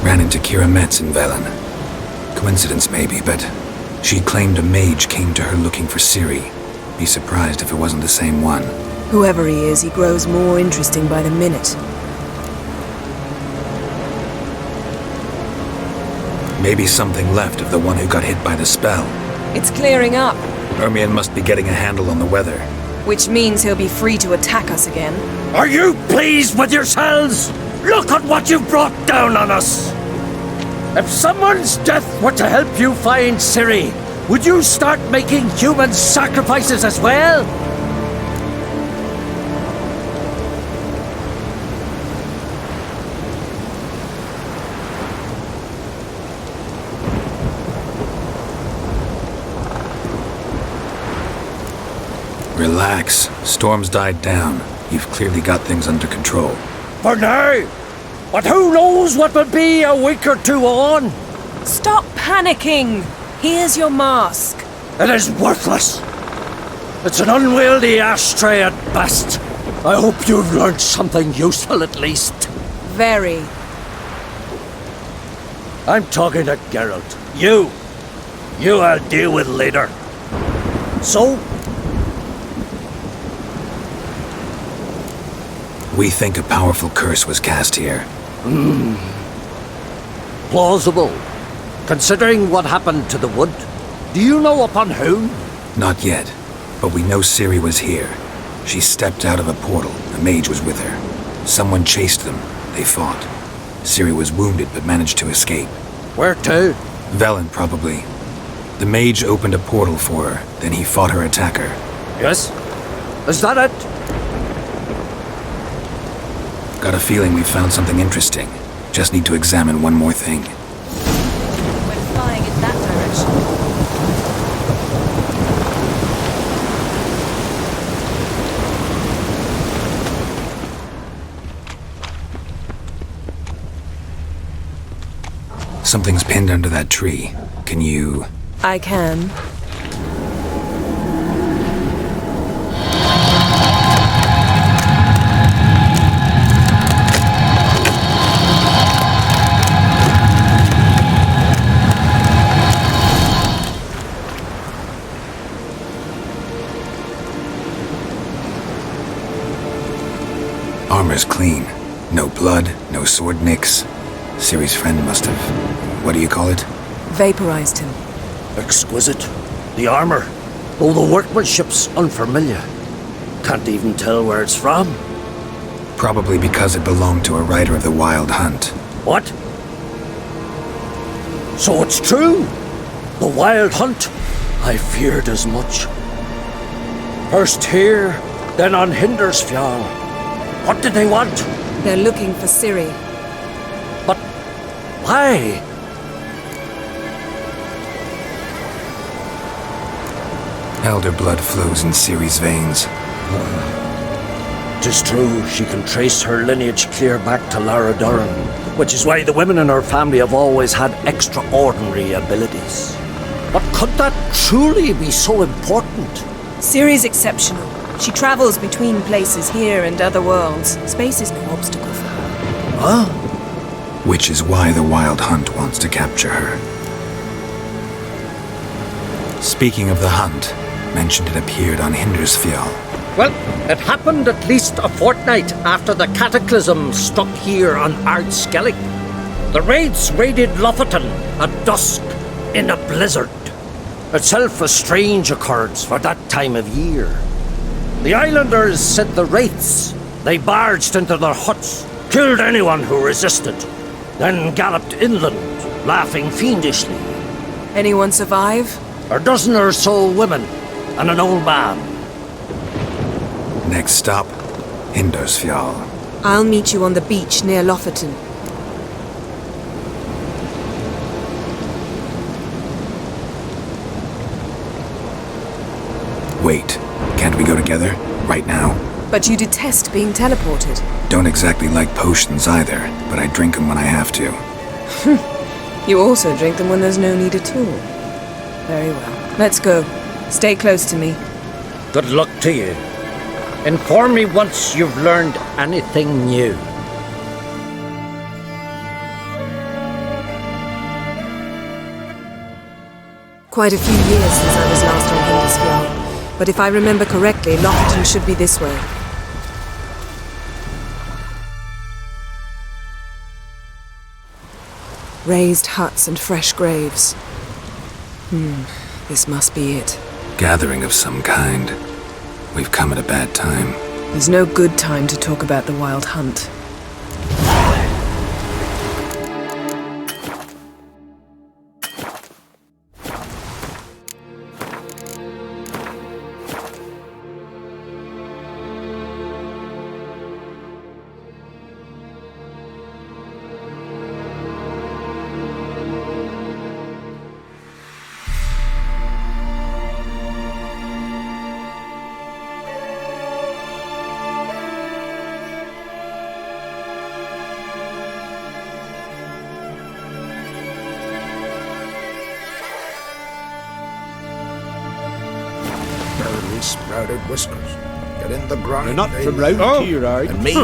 Speaker 1: Ran into Kira Metz in Velen. Coincidence maybe, but she claimed a mage came to her looking for Ciri. Be surprised if it wasn't the same one.
Speaker 13: Whoever he is, he grows more interesting by the minute.
Speaker 1: Maybe something left of the one who got hit by the spell.
Speaker 13: It's clearing up.
Speaker 1: Ermion must be getting a handle on the weather.
Speaker 13: Which means he'll be free to attack us again.
Speaker 12: Are you pleased with yourselves? Look at what you've brought down on us! If someone's death were to help you find Ciri, would you start making human sacrifices as well?
Speaker 1: Relax. Storm's died down. You've clearly got things under control.
Speaker 12: For now! But who knows what will be a week or two on?
Speaker 13: Stop panicking! Here's your mask.
Speaker 12: It is worthless. It's an unwieldy ashtray at best. I hope you've learned something useful at least.
Speaker 13: Very.
Speaker 12: I'm talking to Geralt. You I'll deal with later. So?
Speaker 1: We think a powerful curse was cast here.
Speaker 12: Plausible. Considering what happened to the wood, do you know upon whom?
Speaker 1: Not yet, but we know Ciri was here. She stepped out of a portal. A mage was with her. Someone chased them. They fought. Ciri was wounded but managed to escape.
Speaker 12: Where to?
Speaker 1: Velen, probably. The mage opened a portal for her, then he fought her attacker.
Speaker 12: Yes? Is that it?
Speaker 1: Got a feeling we found something interesting. Just need to examine one more thing.
Speaker 13: We're flying in that direction.
Speaker 1: Something's pinned under that tree. Can you...
Speaker 13: I can.
Speaker 1: Armor's clean. No blood, no sword nicks. Ciri's friend must have... what do you call it?
Speaker 12: Vaporized him. Exquisite. The armor, though the workmanship's unfamiliar. Can't even tell where it's from.
Speaker 1: Probably because it belonged to a rider of the Wild Hunt.
Speaker 12: What? So it's true? The Wild Hunt? I feared as much. First here, then on Hindersfjall. What did they want?
Speaker 13: They're looking for Ciri.
Speaker 12: But why?
Speaker 1: Elder blood flows in Ciri's veins.
Speaker 12: 'Tis true, she can trace her lineage clear back to Lara Duran, which is why the women in her family have always had extraordinary abilities. But could that truly be so important?
Speaker 13: Ciri's exceptional. She travels between places here and other worlds. Space is no obstacle for her.
Speaker 12: Huh?
Speaker 1: Which is why the Wild Hunt wants to capture her. Speaking of the hunt, mentioned it appeared on Hindersfjall.
Speaker 12: Well, it happened at least a fortnight after the cataclysm struck here on Ardskellig. The raids raided Lofoten at dusk in a blizzard. Itself a strange occurrence for that time of year. The islanders said the wraiths. They barged into their huts, killed anyone who resisted, then galloped inland, laughing fiendishly.
Speaker 13: Anyone survive?
Speaker 12: A dozen or so women, and an old man.
Speaker 1: Next stop, Hindersfjall.
Speaker 13: I'll meet you on the beach near Lofoten.
Speaker 1: Wait, can't we go together? Right now?
Speaker 13: But you detest being teleported.
Speaker 1: Don't exactly like potions either, but I drink them when I have to.
Speaker 13: You also drink them when there's no need at all. Very well. Let's go. Stay close to me.
Speaker 12: Good luck to you. Inform me once you've learned anything new.
Speaker 13: Quite a few years since I was last on Hindersfjall, but if I remember correctly, Lofoten should be this way. Raised huts and fresh graves. This must be it.
Speaker 1: Gathering of some kind. We've come at a bad time.
Speaker 13: There's no good time to talk about the Wild Hunt.
Speaker 2: Sprouted whiskers. Get in the grind.
Speaker 9: You're not from round here, are you?
Speaker 2: And me,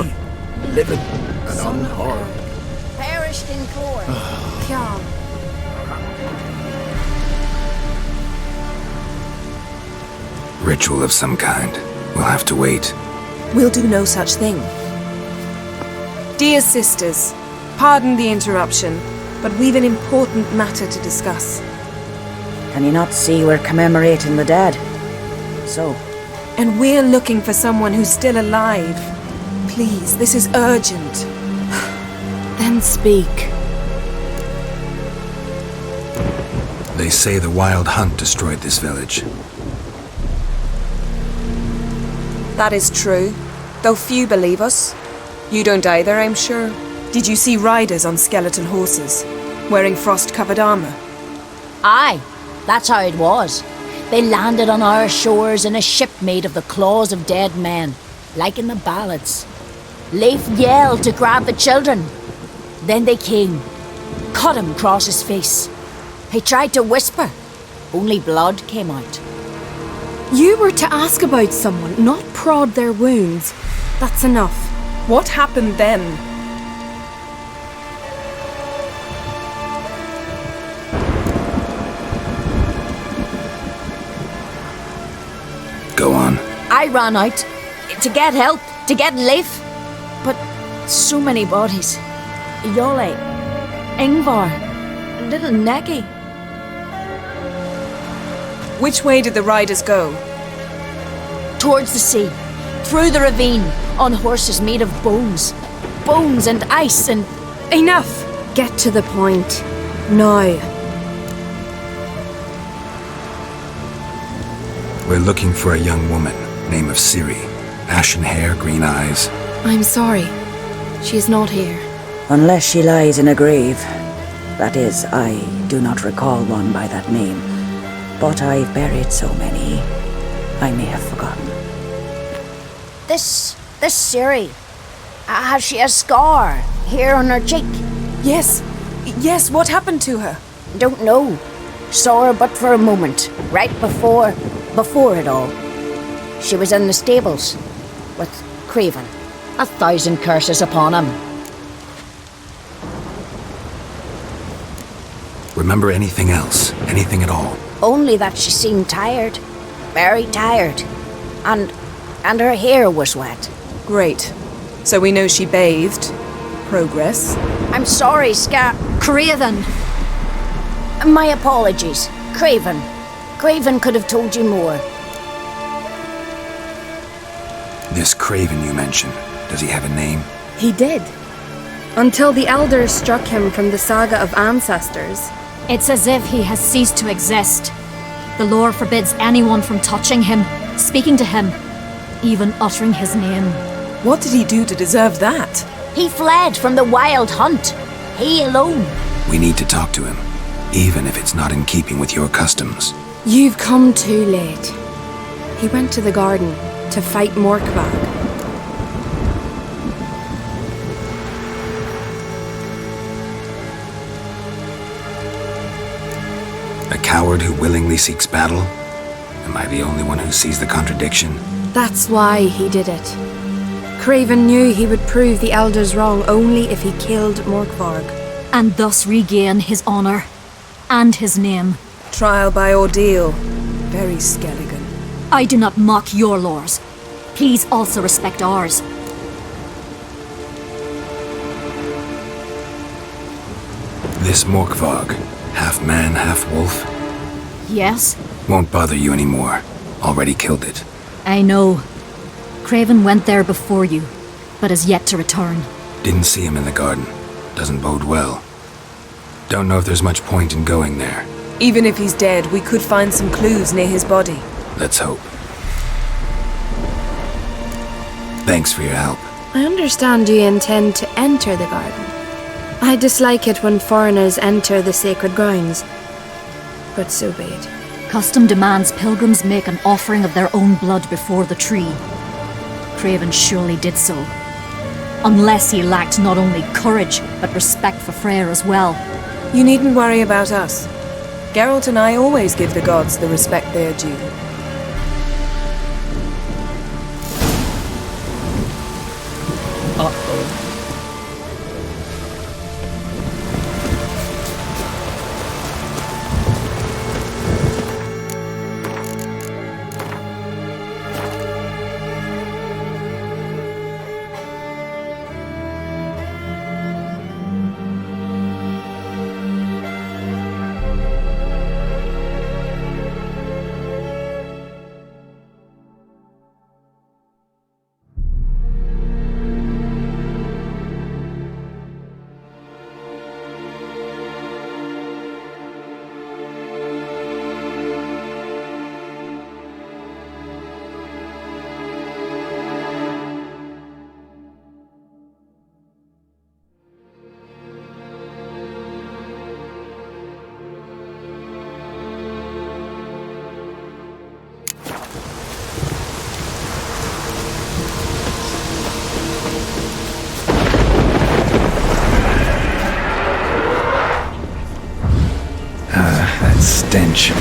Speaker 2: living and unharmed.
Speaker 3: Perished in glory. Come.
Speaker 1: Ritual of some kind. We'll have to wait.
Speaker 13: We'll do no such thing. Dear sisters, pardon the interruption, but we've an important matter to discuss.
Speaker 15: Can you not see we're commemorating the dead? So?
Speaker 13: And we're looking for someone who's still alive. Please, this is urgent.
Speaker 15: Then speak.
Speaker 1: They say the Wild Hunt destroyed this village.
Speaker 13: That is true, though few believe us. You don't either, I'm sure. Did you see riders on skeleton horses, wearing frost-covered armor?
Speaker 15: Aye, that's how it was. They landed on our shores in a ship made of the claws of dead men, like in the ballads. Leif yelled to grab the children. Then they came, cut him across his face. He tried to whisper. Only blood came out.
Speaker 13: You were to ask about someone, not prod their wounds. That's enough. What happened then?
Speaker 1: Go on.
Speaker 15: I ran out to get help, to get Leif. But so many bodies. Yole, Ingvar, little Necky.
Speaker 13: Which way did the riders go?
Speaker 15: Towards the sea, through the ravine, on horses made of bones. Bones and ice and...
Speaker 13: Enough! Get to the point. Now.
Speaker 1: We're looking for a young woman, name of Ciri. Ashen hair, green eyes.
Speaker 13: I'm sorry. She is not here.
Speaker 16: Unless she lies in a grave. That is, I do not recall one by that name. But I've buried so many, I may have forgotten.
Speaker 15: This Ciri, has she a scar here on her cheek?
Speaker 13: Yes, what happened to her?
Speaker 15: Don't know. Saw her but for a moment, right before it all. She was in the stables with Craven. 1,000 curses upon him.
Speaker 1: Remember anything else? Anything at all?
Speaker 15: Only that she seemed tired. Very tired. And her hair was wet.
Speaker 13: Great. So we know she bathed. Progress.
Speaker 15: I'm sorry, Craven. My apologies. Craven. Craven could have told you more.
Speaker 1: This Craven you mentioned, does he have a name?
Speaker 17: He did. Until the elders struck him from the saga of ancestors.
Speaker 18: It's as if he has ceased to exist. The lore forbids anyone from touching him, speaking to him, even uttering his name.
Speaker 13: What did he do to deserve that?
Speaker 15: He fled from the wild hunt. He alone.
Speaker 1: We need to talk to him, even if it's not in keeping with your customs.
Speaker 17: You've come too late. He went to the garden to fight Morkvag.
Speaker 1: A coward who willingly seeks battle? Am I the only one who sees the contradiction?
Speaker 17: That's why he did it. Craven knew he would prove the elders wrong only if he killed Morkvarg.
Speaker 18: And thus regain his honor and his name.
Speaker 13: Trial by ordeal. Very Skelligan.
Speaker 18: I do not mock your laws. Please also respect ours.
Speaker 1: This Morkvarg, half man, half wolf,
Speaker 18: Yes?
Speaker 1: won't bother you anymore. Already killed it.
Speaker 18: I know. Craven went there before you, but is yet to return.
Speaker 1: Didn't see him in the garden. Doesn't bode well. Don't know if there's much point in going there.
Speaker 13: Even if he's dead, we could find some clues near his body.
Speaker 1: Let's hope. Thanks for your help.
Speaker 17: I understand you intend to enter the garden. I dislike it when foreigners enter the sacred grounds. But so be it.
Speaker 18: Custom demands pilgrims make an offering of their own blood before the tree. Craven surely did so. Unless he lacked not only courage, but respect for Freyr as well.
Speaker 13: You needn't worry about us. Geralt and I always give the gods the respect they are due.
Speaker 12: Uh-oh.
Speaker 1: stench.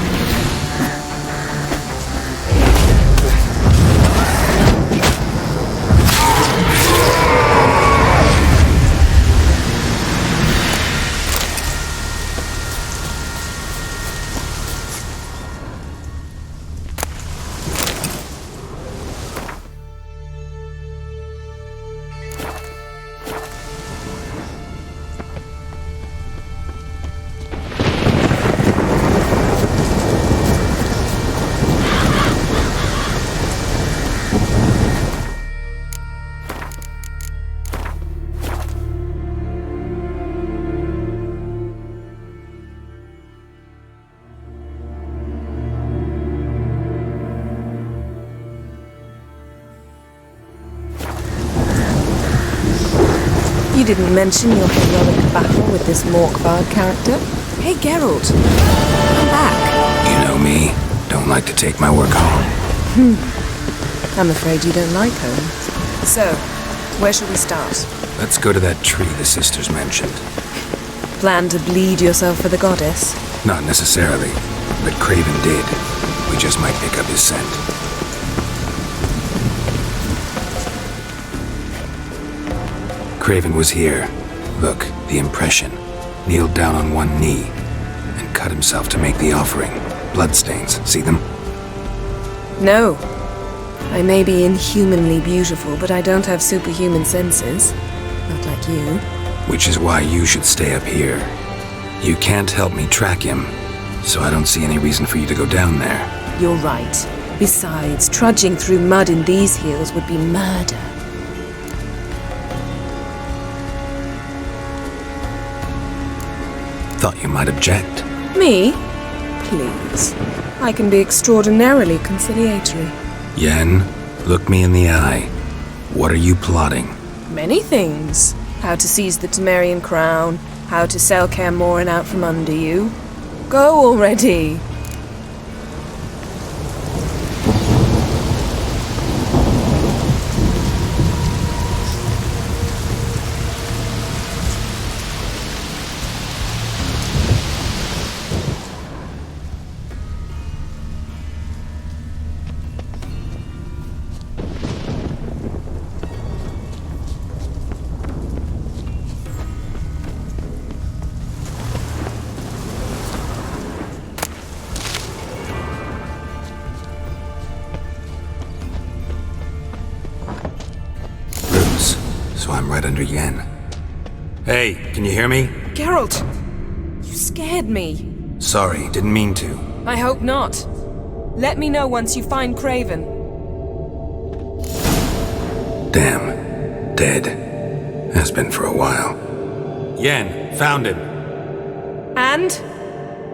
Speaker 13: You didn't mention your heroic battle with this Morkbard character. Hey, Geralt. Come back.
Speaker 1: You know me. Don't like to take my work home.
Speaker 13: I'm afraid you don't like home. So, where shall we start?
Speaker 1: Let's go to that tree the sisters mentioned.
Speaker 13: Plan to bleed yourself for the goddess?
Speaker 1: Not necessarily, but Craven did. We just might pick up his scent. Craven was here. Look, the impression. Kneeled down on one knee and cut himself to make the offering. Bloodstains, see them?
Speaker 13: No. I may be inhumanly beautiful, but I don't have superhuman senses. Not like you.
Speaker 1: Which is why you should stay up here. You can't help me track him, so I don't see any reason for you to go down there.
Speaker 13: You're right. Besides, trudging through mud in these hills would be murder.
Speaker 1: Thought you might object.
Speaker 13: Me? Please. I can be extraordinarily conciliatory.
Speaker 1: Yen, look me in the eye. What are you plotting?
Speaker 13: Many things. How to seize the Temerian crown, how to sell Kaer Morhen out from under you. Go already!
Speaker 1: So I'm right under Yen. Hey, can you hear me?
Speaker 13: Geralt! You scared me.
Speaker 1: Sorry, didn't mean to.
Speaker 13: I hope not. Let me know once you find Craven.
Speaker 1: Damn. Dead. Has been for a while. Yen, found him.
Speaker 13: And?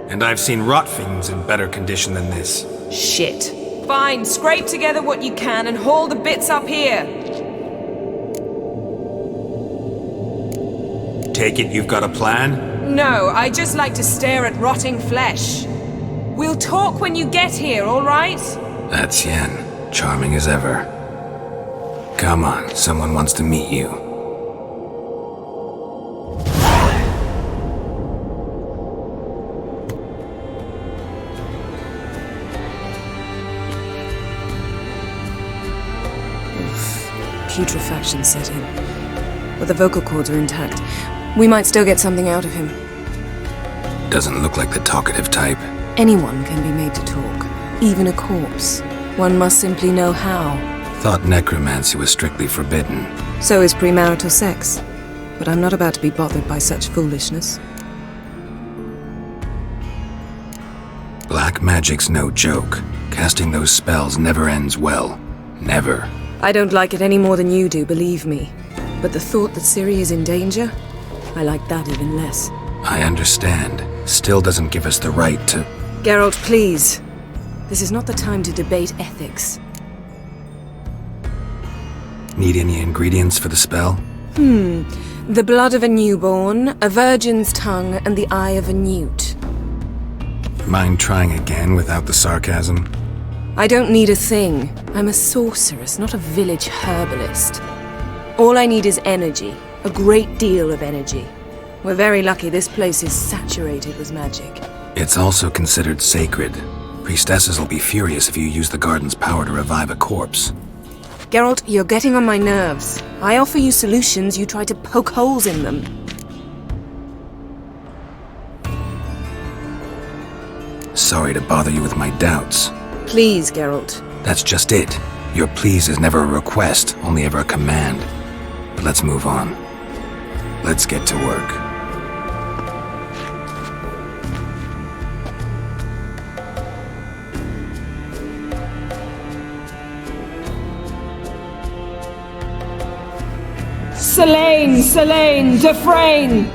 Speaker 1: And I've seen rot fiends in better condition than this.
Speaker 13: Shit. Fine, scrape together what you can and haul the bits up here.
Speaker 1: Take it you've got a plan?
Speaker 13: No, I just like to stare at rotting flesh. We'll talk when you get here, all right?
Speaker 1: That's Yen. Charming as ever. Come on, someone wants to meet you.
Speaker 13: Putrefaction set in. But the vocal cords are intact. We might still get something out of him.
Speaker 1: Doesn't look like the talkative type.
Speaker 13: Anyone can be made to talk. Even a corpse. One must simply know how.
Speaker 1: Thought necromancy was strictly forbidden.
Speaker 13: So is premarital sex. But I'm not about to be bothered by such foolishness.
Speaker 1: Black magic's no joke. Casting those spells never ends well. Never.
Speaker 13: I don't like it any more than you do, believe me. But the thought that Ciri is in danger, I like that even less.
Speaker 1: I understand. Still doesn't give us the right to...
Speaker 13: Geralt, please. This is not the time to debate ethics.
Speaker 1: Need any ingredients for the spell?
Speaker 13: The blood of a newborn, a virgin's tongue, and the eye of a newt.
Speaker 1: Mind trying again without the sarcasm?
Speaker 13: I don't need a thing. I'm a sorceress, not a village herbalist. All I need is energy. A great deal of energy. We're very lucky this place is saturated with magic.
Speaker 1: It's also considered sacred. Priestesses will be furious if you use the garden's power to revive a corpse.
Speaker 13: Geralt, you're getting on my nerves. I offer you solutions, you try to poke holes in them.
Speaker 1: Sorry to bother you with my doubts.
Speaker 13: Please, Geralt.
Speaker 1: That's just it. Your please is never a request, only ever a command. But let's move on. Let's get to work.
Speaker 13: Selene, Selene, Dufresne!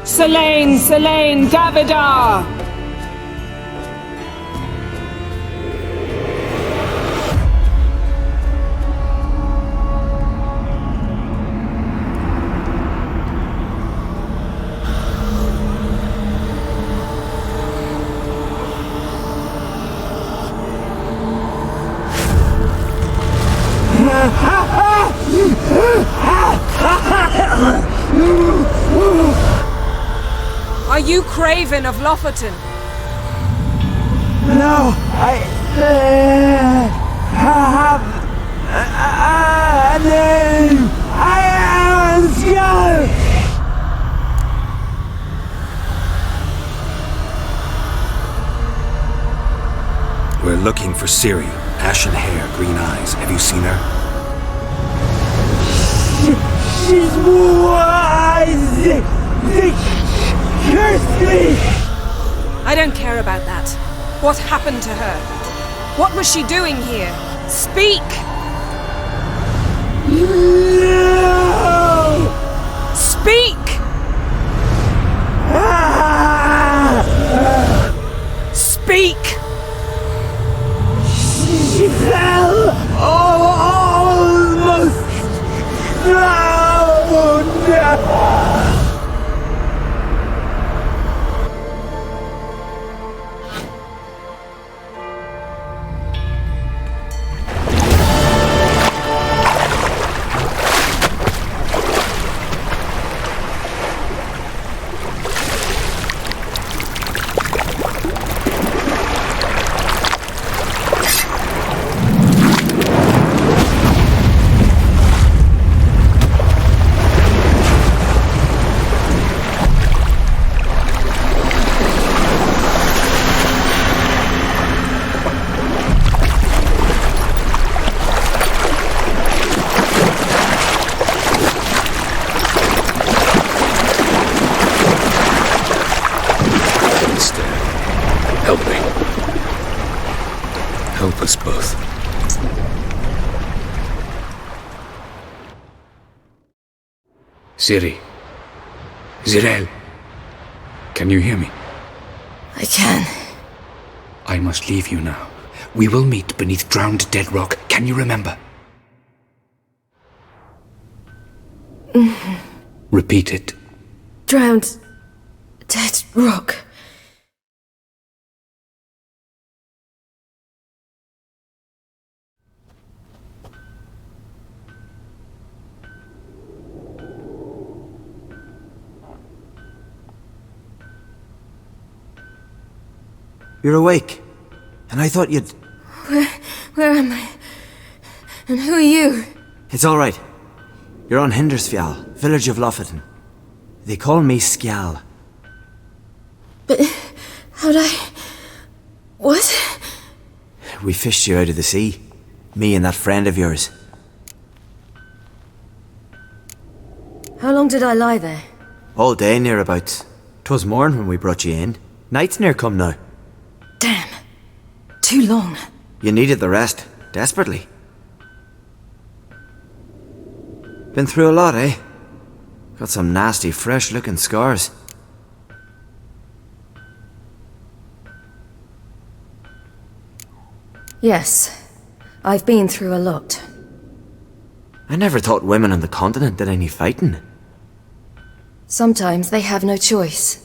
Speaker 13: Selene, Selene, Davidar! Are you Craven of Lofoten?
Speaker 19: No, I have a name. I am Skull.
Speaker 1: We're looking for Ciri. Ashen hair, green eyes. Have you seen her?
Speaker 19: She's wise. Curse me!
Speaker 13: I don't care about that. What happened to her? What was she doing here? Speak!
Speaker 19: No!
Speaker 13: Speak! Speak!
Speaker 19: She fell almost drowned!
Speaker 8: Help us both. Ciri. Zirael. Can you hear me?
Speaker 15: I can.
Speaker 8: I must leave you now. We will meet beneath drowned dead rock. Can you remember? Repeat it.
Speaker 17: Drowned. Dead rock.
Speaker 10: You're awake. And I thought you'd...
Speaker 17: Where am I? And who are you?
Speaker 10: It's all right. You're on Hindersfjall, village of Lofoten. They call me Skjal.
Speaker 17: But how'd I... What?
Speaker 10: We fished you out of the sea. Me and that friend of yours.
Speaker 17: How long did I lie there?
Speaker 10: All day near about. 'Twas morn when we brought you in. Night's near come now.
Speaker 17: Damn. Too long.
Speaker 10: You needed the rest. Desperately. Been through a lot, eh? Got some nasty, fresh-looking scars.
Speaker 17: Yes. I've been through a lot.
Speaker 10: I never thought women on the continent did any fighting.
Speaker 17: Sometimes they have no choice.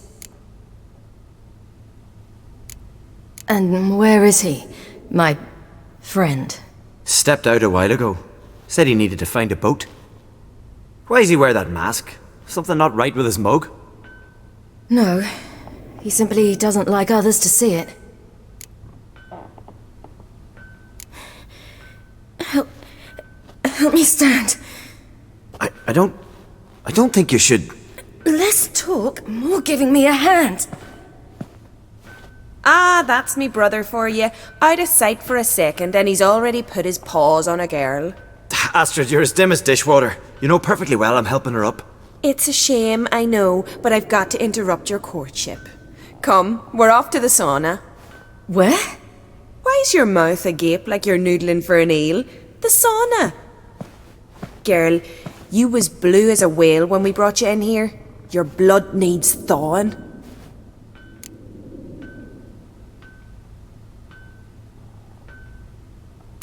Speaker 17: And where is he? My friend.
Speaker 10: Stepped out a while ago. Said he needed to find a boat. Why does he wear that mask? Something not right with his mug?
Speaker 17: No. He simply doesn't like others to see it. Help me stand.
Speaker 10: I don't think you should...
Speaker 17: Less talk, more giving me a hand.
Speaker 13: Ah, that's me brother for you. Out of sight for a second, and he's already put his paws on a girl.
Speaker 10: Astrid, you're as dim as dishwater. You know perfectly well I'm helping her up.
Speaker 13: It's a shame, I know, but I've got to interrupt your courtship. Come, we're off to the sauna.
Speaker 17: Where?
Speaker 13: Why's your mouth agape like you're noodling for an eel? The sauna. Girl, you was blue as a whale when we brought you in here. Your blood needs thawing.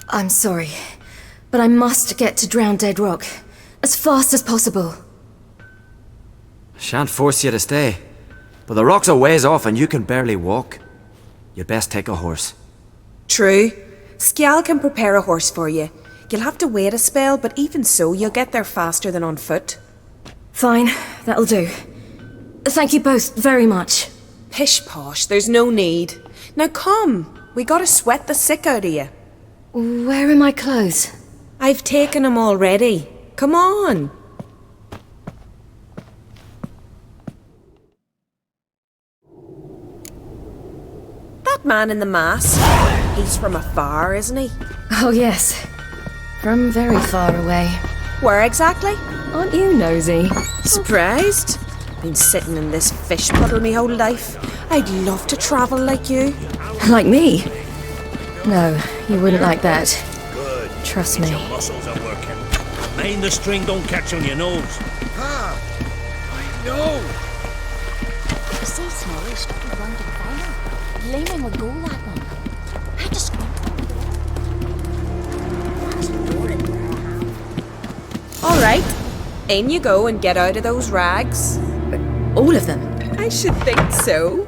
Speaker 17: I'm sorry, but I must get to Drowned Dead Rock as fast as possible.
Speaker 10: Shan't force you to stay, but the rock's a ways off and you can barely walk. You'd best take a horse.
Speaker 13: True. Skjal can prepare a horse for you. You'll have to wait a spell, but even so, you'll get there faster than on foot.
Speaker 17: Fine, that'll do. Thank you both very much.
Speaker 13: Pish posh, there's no need. Now come, we gotta sweat the sick out of you.
Speaker 17: Where are my clothes?
Speaker 13: I've taken them already. Come on. That man in the mask, he's from afar, isn't he?
Speaker 17: Oh yes, from very far away.
Speaker 13: Where exactly?
Speaker 17: Aren't you nosy?
Speaker 13: Surprised? Been sitting in this fish puddle me whole life. I'd love to travel like you.
Speaker 17: Like me? No, you wouldn't like that.
Speaker 20: Good.
Speaker 17: Trust me.
Speaker 20: Your muscles are working. Mind the string don't catch on your nose.
Speaker 2: Ah, I know.
Speaker 15: You see Snorri stuck around the fire. Leaning would go that one. I just went
Speaker 13: All right, in you go and get out of those rags.
Speaker 17: All of them?
Speaker 13: I should think so.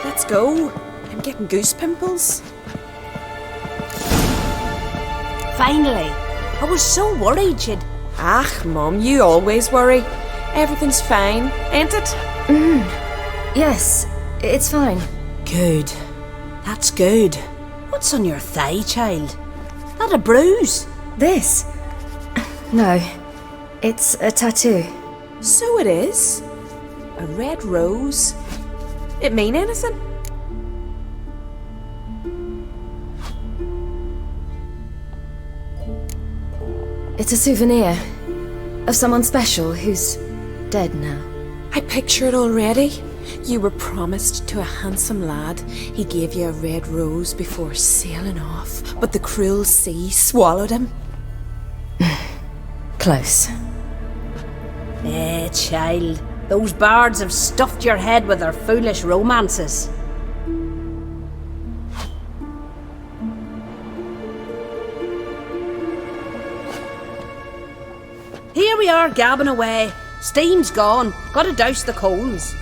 Speaker 13: Let's go. I'm getting goose pimples.
Speaker 15: Finally. I was so worried you'd...
Speaker 13: Ah, Mum, you always worry. Everything's fine, ain't it?
Speaker 17: Yes, it's fine.
Speaker 15: Good. That's good. What's on your thigh, child? That a bruise?
Speaker 17: This? No, it's a tattoo.
Speaker 13: So it is. A red rose. It mean anything?
Speaker 17: It's a souvenir of someone special who's dead now.
Speaker 13: I picture it already. You were promised to a handsome lad. He gave you a red rose before sailing off, but the cruel sea swallowed him.
Speaker 17: Close.
Speaker 15: Eh, child. Those bards have stuffed your head with their foolish romances. Here we are, gabbing away. Steam's gone. Gotta douse the coals.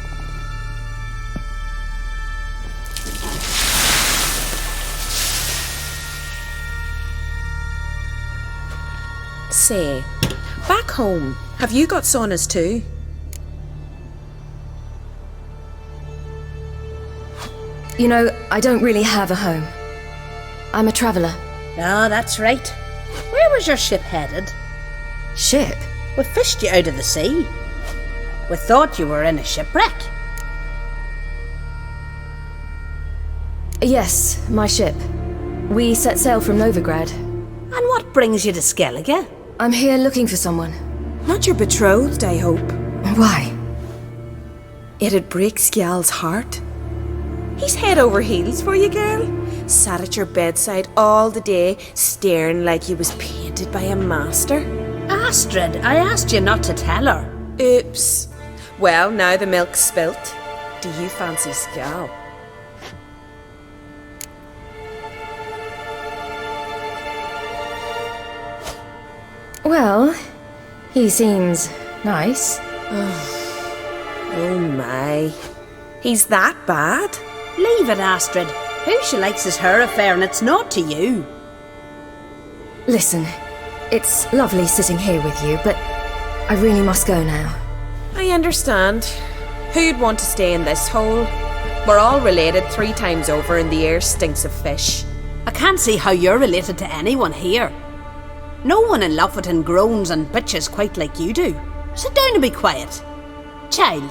Speaker 13: Say, back home, have you got saunas too?
Speaker 17: You know, I don't really have a home. I'm a traveller.
Speaker 15: Ah, that's right. Where was your ship headed?
Speaker 17: Ship?
Speaker 15: We fished you out of the sea. We thought you were in a shipwreck.
Speaker 17: Yes, my ship. We set sail from Novigrad.
Speaker 15: And what brings you to Skellige?
Speaker 17: I'm here looking for someone.
Speaker 13: Not your betrothed, I hope.
Speaker 17: Why?
Speaker 13: It'd break Skjal's heart. He's head over heels for you, girl. Sat at your bedside all the day, staring like he was painted by a master.
Speaker 21: Astrid, I asked you not to tell her.
Speaker 13: Oops. Well, now the milk's spilt. Do you fancy Scal?
Speaker 17: Well, he seems nice.
Speaker 13: Oh my. He's that bad?
Speaker 21: Leave it, Astrid. Who she likes is her affair, and it's not to you.
Speaker 17: Listen, it's lovely sitting here with you, but I really must go now.
Speaker 13: I understand. Who'd want to stay in this hole? We're all related 3 times over and the air stinks of fish.
Speaker 21: I can't see how you're related to anyone here. No one in Lofoten groans and bitches quite like you do. Sit down and be quiet. Child,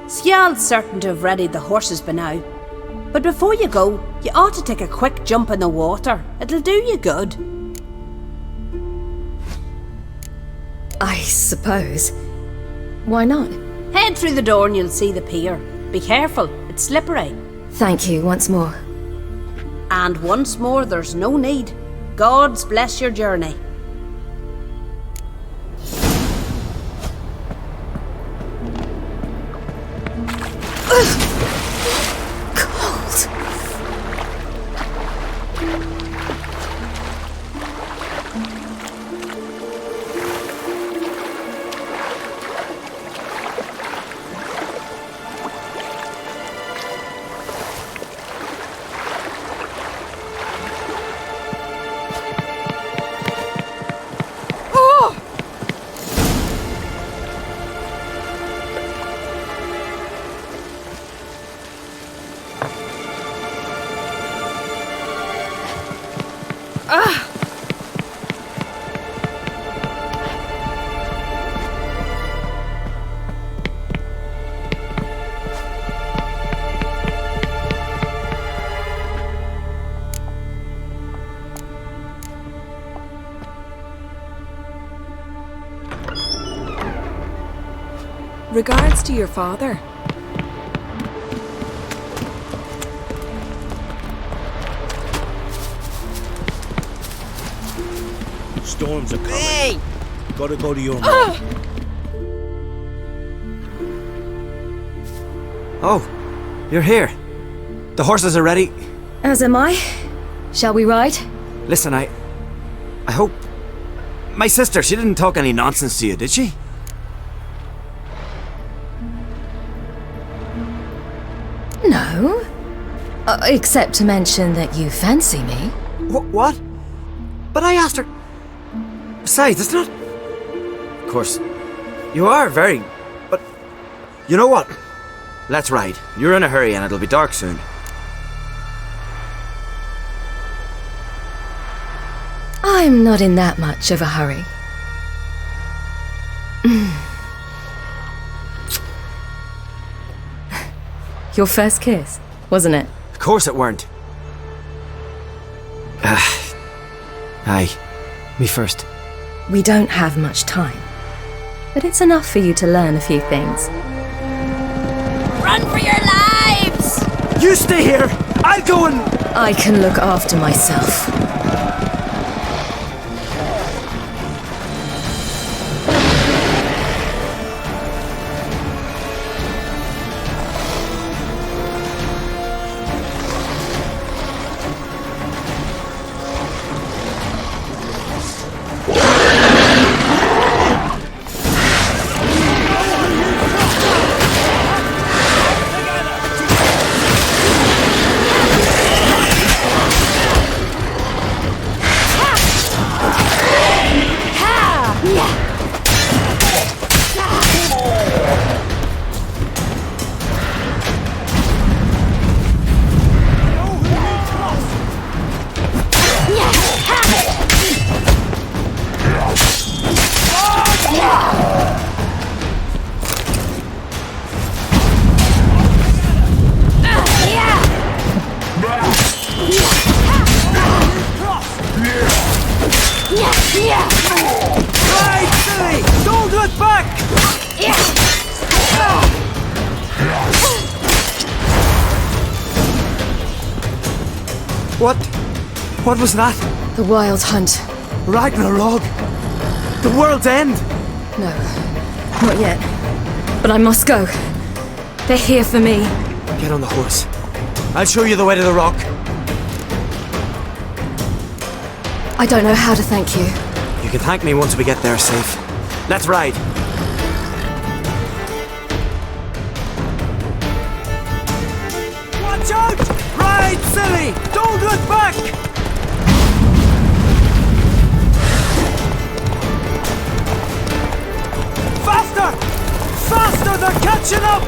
Speaker 21: Skjald's certain to have readied the horses by now. But before you go, you ought to take a quick jump in the water. It'll do you good.
Speaker 17: I suppose. Why not?
Speaker 21: Head through the door and you'll see the pier. Be careful, it's slippery.
Speaker 17: Thank you once more.
Speaker 21: And once more, there's no need. God's bless your journey.
Speaker 13: Regards to your father.
Speaker 20: Storms are coming.
Speaker 13: Hey!
Speaker 20: Gotta go to your mom.
Speaker 10: Oh, you're here. The horses are ready.
Speaker 17: As am I. Shall we ride?
Speaker 10: Listen, I hope... My sister, she didn't talk any nonsense to you, did she?
Speaker 17: No. Except to mention that you fancy me.
Speaker 10: What? But I asked her... Besides, it's not... Of course, you are very... But... You know what? Let's ride. You're in a hurry and it'll be dark soon.
Speaker 17: I'm not in that much of a hurry. Your first kiss, wasn't it?
Speaker 10: Of course it weren't. Aye. Me first.
Speaker 17: We don't have much time. But it's enough for you to learn a few things.
Speaker 21: Run for your lives!
Speaker 10: You stay here! I'll go and...
Speaker 17: I can look after myself.
Speaker 19: Right, silly! Don't look back!
Speaker 10: What was that?
Speaker 17: The Wild Hunt.
Speaker 10: Ragnarok! The world's end?
Speaker 17: No, not yet. But I must go. They're here for me.
Speaker 10: Get on the horse. I'll show you the way to the rock.
Speaker 17: I don't know how to thank you.
Speaker 10: You can thank me once we get there safe. Let's ride.
Speaker 19: Watch out! Ride, silly! Don't look back! Faster! Faster! They're catching up!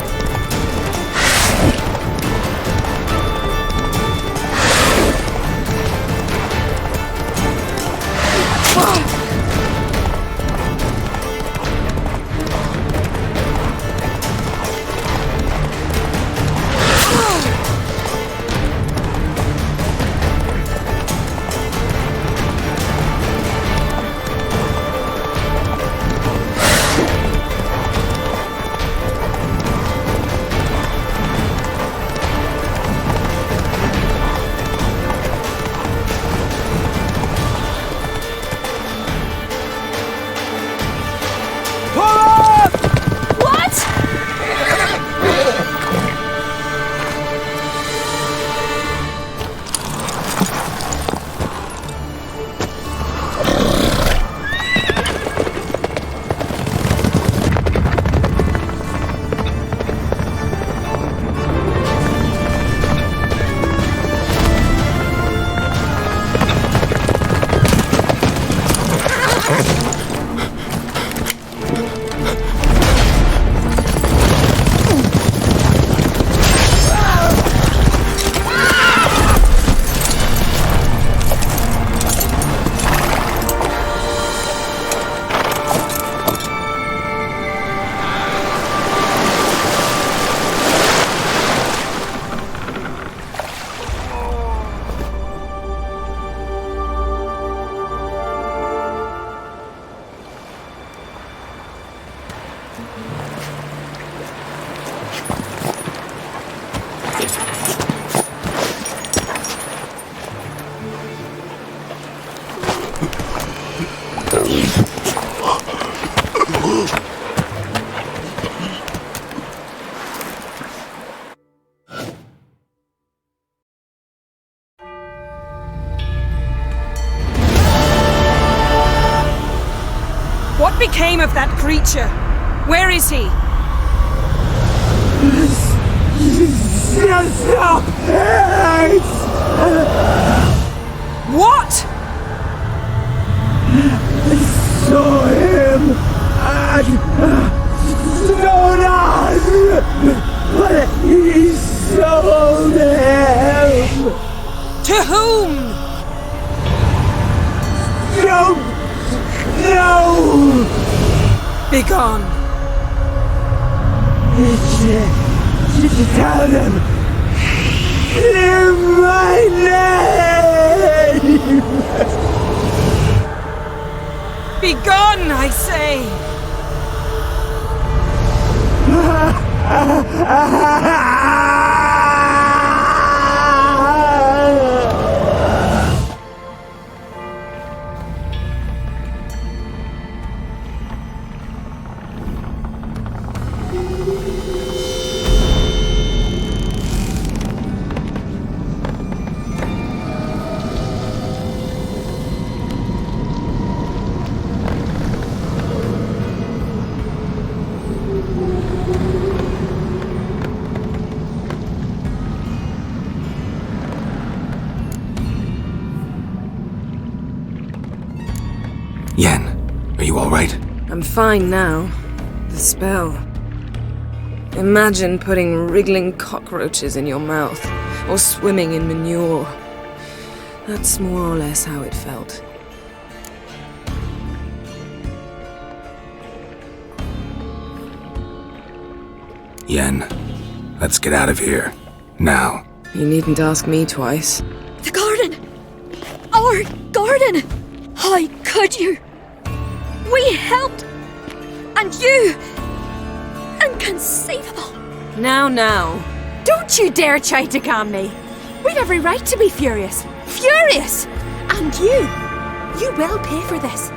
Speaker 13: What became of that creature? Where is he? What?
Speaker 19: Saw him at Stonas, but he sold him.
Speaker 13: To whom?
Speaker 19: Don't know.
Speaker 13: Begone.
Speaker 19: Tell them. Clear my name.
Speaker 13: Begone, I say!
Speaker 1: Yen, are you alright?
Speaker 13: I'm fine now. The spell. Imagine putting wriggling cockroaches in your mouth, or swimming in manure. That's more or less how it felt.
Speaker 1: Yen, let's get out of here. Now.
Speaker 13: You needn't ask me twice.
Speaker 18: The garden! Our garden! How could you? We helped! And you! Inconceivable!
Speaker 13: Now.
Speaker 21: Don't you dare try to calm me. We've every right to be furious. Furious! And you will pay for this.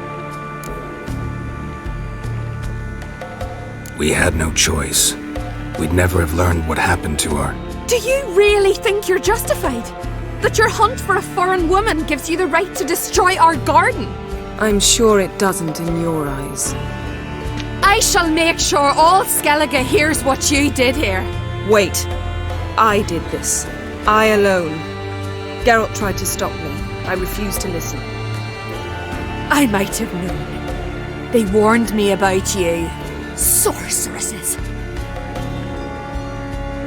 Speaker 1: We had no choice. We'd never have learned what happened to her.
Speaker 17: Do you really think you're justified? That your hunt for a foreign woman gives you the right to destroy our garden?
Speaker 13: I'm sure it doesn't in your eyes.
Speaker 17: I shall make sure all Skellige hears what you did here.
Speaker 13: Wait. I did this. I alone. Geralt tried to stop me. I refused to listen.
Speaker 17: I might have known. They warned me about you. Sorceresses.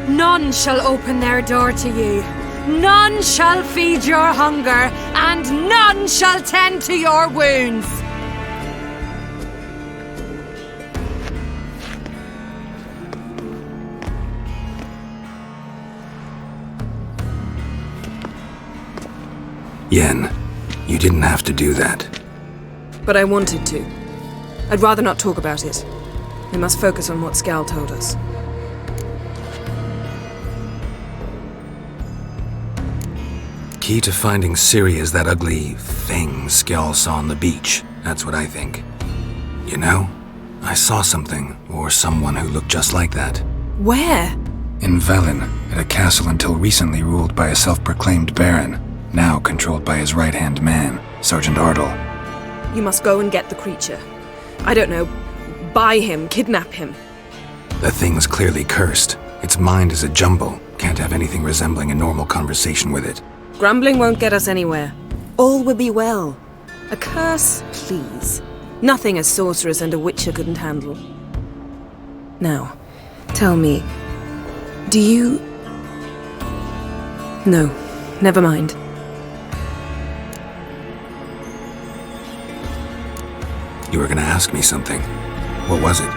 Speaker 17: None shall open their door to you. None shall feed your hunger, and none shall tend to your wounds.
Speaker 1: Yen, you didn't have to do that.
Speaker 13: But I wanted to. I'd rather not talk about it. We must focus on what Skal told us.
Speaker 1: Key to finding Ciri is that ugly thing Skjall saw on the beach. That's what I think. You know, I saw something, or someone who looked just like that.
Speaker 13: Where?
Speaker 1: In Velen, at a castle until recently ruled by a self-proclaimed baron, now controlled by his right-hand man, Sergeant Ardle.
Speaker 13: You must go and get the creature. I don't know, buy him, kidnap him.
Speaker 1: The thing's clearly cursed. Its mind is a jumble. Can't have anything resembling a normal conversation with it.
Speaker 13: Grumbling won't get us anywhere. All will be well. A curse, please. Nothing a sorceress and a witcher couldn't handle. Now, tell me, do you... No, never mind.
Speaker 1: You were gonna ask me something. What was it?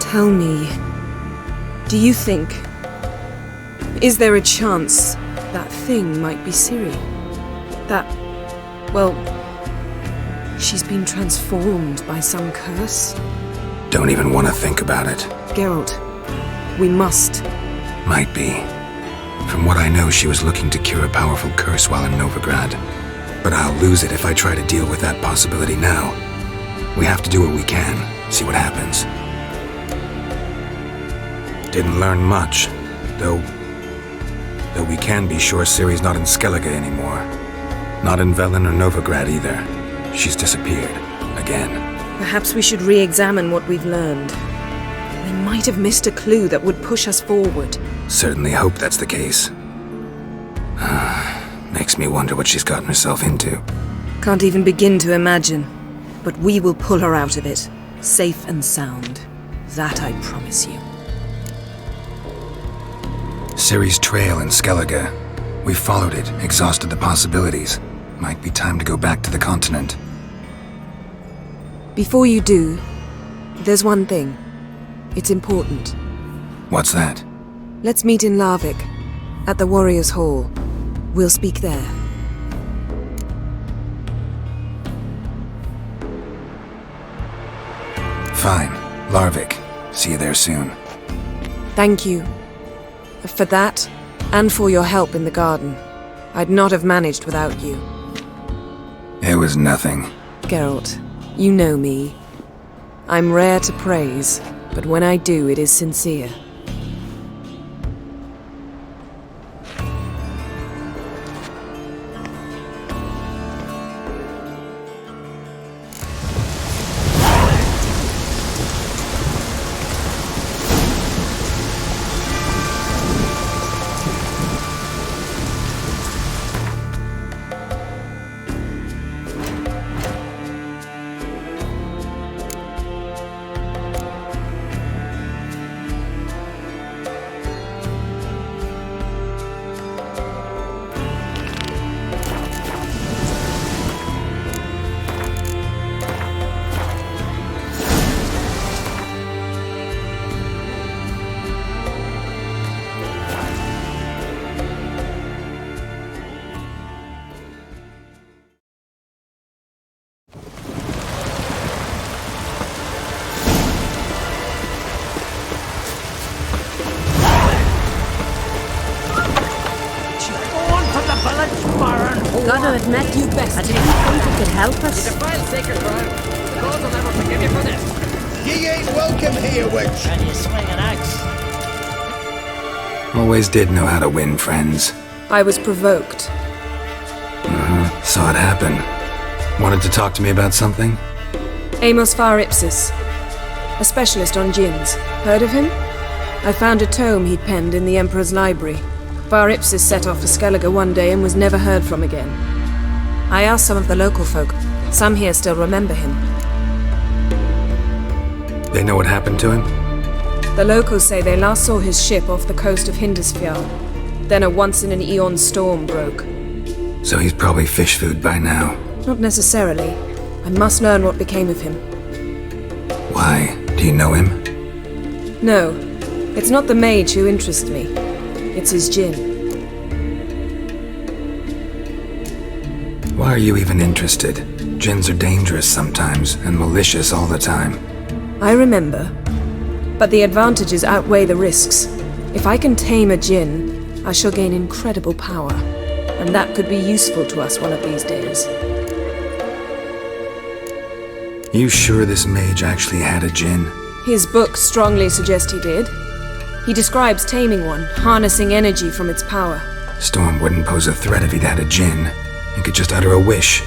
Speaker 13: Tell me, do you think... Is there a chance that thing might be Ciri? That... well... she's been transformed by some curse?
Speaker 1: Don't even want to think about it.
Speaker 13: Geralt, we must.
Speaker 1: Might be. From what I know, she was looking to cure a powerful curse while in Novigrad. But I'll lose it if I try to deal with that possibility now. We have to do what we can, see what happens. Didn't learn much, though we can be sure Ciri's not in Skellige anymore. Not in Velen or Novigrad either. She's disappeared. Again.
Speaker 13: Perhaps we should re-examine what we've learned. We might have missed a clue that would push us forward.
Speaker 1: Certainly hope that's the case. Makes me wonder what she's gotten herself into.
Speaker 13: Can't even begin to imagine. But we will pull her out of it. Safe and sound. That I promise you.
Speaker 1: Ciri's trail in Skellige. We followed it, exhausted the possibilities. Might be time to go back to the continent.
Speaker 13: Before you do, there's one thing. It's important.
Speaker 1: What's that?
Speaker 13: Let's meet in Larvik, at the Warriors' Hall. We'll speak there.
Speaker 1: Fine. Larvik. See you there soon.
Speaker 13: Thank you. For that, and for your help in the garden. I'd not have managed without you.
Speaker 1: It was nothing.
Speaker 13: Geralt, you know me. I'm rare to praise, but when I do, it is sincere.
Speaker 21: Gotta admit, I didn't think it could help us.
Speaker 7: You defile sacred ground. The gods will never forgive you for this.
Speaker 9: Ye ain't welcome here, witch.
Speaker 20: Can you swing an axe?
Speaker 1: Always did know how to win friends.
Speaker 13: I was provoked.
Speaker 1: Saw it happen. Wanted to talk to me about something?
Speaker 13: Amos Far Ipsis, a specialist on djinns. Heard of him? I found a tome he'd penned in the Emperor's library. Far Ipsis set off for Skellige one day and was never heard from again. I asked some of the local folk. Some here still remember him.
Speaker 1: They know what happened to him?
Speaker 13: The locals say they last saw his ship off the coast of Hindisfjall. Then a once-in-an-eon storm broke.
Speaker 1: So he's probably fish food by now.
Speaker 13: Not necessarily. I must learn what became of him.
Speaker 1: Why? Do you know him?
Speaker 13: No, it's not the mage who interests me. It's his djinn.
Speaker 1: Why are you even interested? Djinns are dangerous sometimes, and malicious all the time.
Speaker 13: I remember. But the advantages outweigh the risks. If I can tame a djinn, I shall gain incredible power. And that could be useful to us one of these days.
Speaker 1: You sure this mage actually had a djinn?
Speaker 13: His books strongly suggest he did. He describes taming one, harnessing energy from its power.
Speaker 1: Storm wouldn't pose a threat if he'd had a djinn. He could just utter a wish.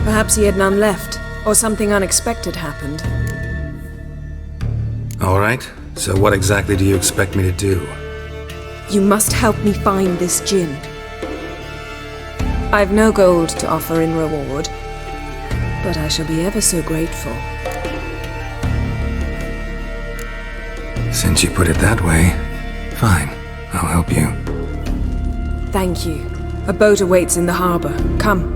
Speaker 13: Perhaps he had none left, or something unexpected happened.
Speaker 1: All right, so what exactly do you expect me to do?
Speaker 13: You must help me find this djinn. I've no gold to offer in reward, but I shall be ever so grateful.
Speaker 1: Since you put it that way, fine, I'll help you.
Speaker 13: Thank you. A boat awaits in the harbor. Come.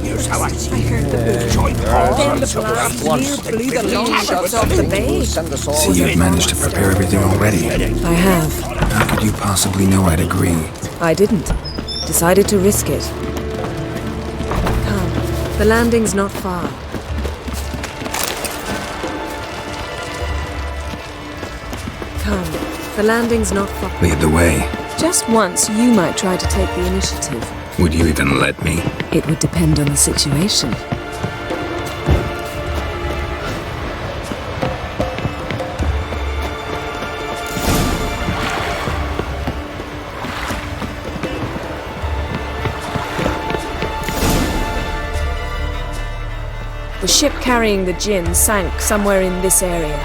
Speaker 2: Here's how I
Speaker 13: heard the boot. Then the blast blew the long shots off the bay.
Speaker 1: See, you've managed to prepare everything already.
Speaker 13: I have.
Speaker 1: How could you possibly know I'd agree?
Speaker 13: I didn't. Decided to risk it. Come. The landing's not far. Come. The landing's not far.
Speaker 1: Lead the way.
Speaker 13: Just once, you might try to take the initiative.
Speaker 1: Would you even let me?
Speaker 13: It would depend on the situation. The ship carrying the djinn sank somewhere in this area.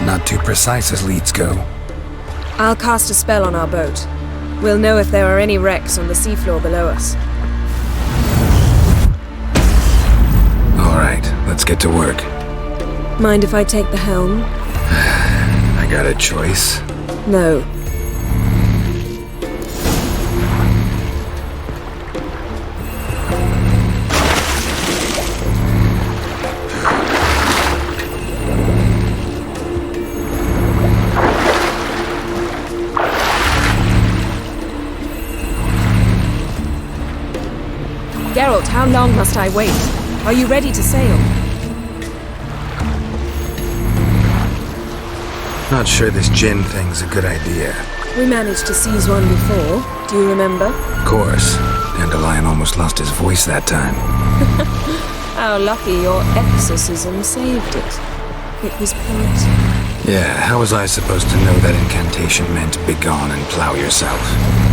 Speaker 1: Not too precise as leads go.
Speaker 13: I'll cast a spell on our boat. We'll know if there are any wrecks on the seafloor below us.
Speaker 1: All right, let's get to work.
Speaker 13: Mind if I take the helm?
Speaker 1: I got a choice.
Speaker 13: No. Geralt, how long must I wait? Are you ready to sail?
Speaker 1: Not sure this djinn thing's a good idea.
Speaker 13: We managed to seize one before. Do you remember?
Speaker 1: Of course. Dandelion almost lost his voice that time.
Speaker 13: How lucky your exorcism saved it. It was poetic.
Speaker 1: Yeah, how was I supposed to know that incantation meant begone and plow yourself?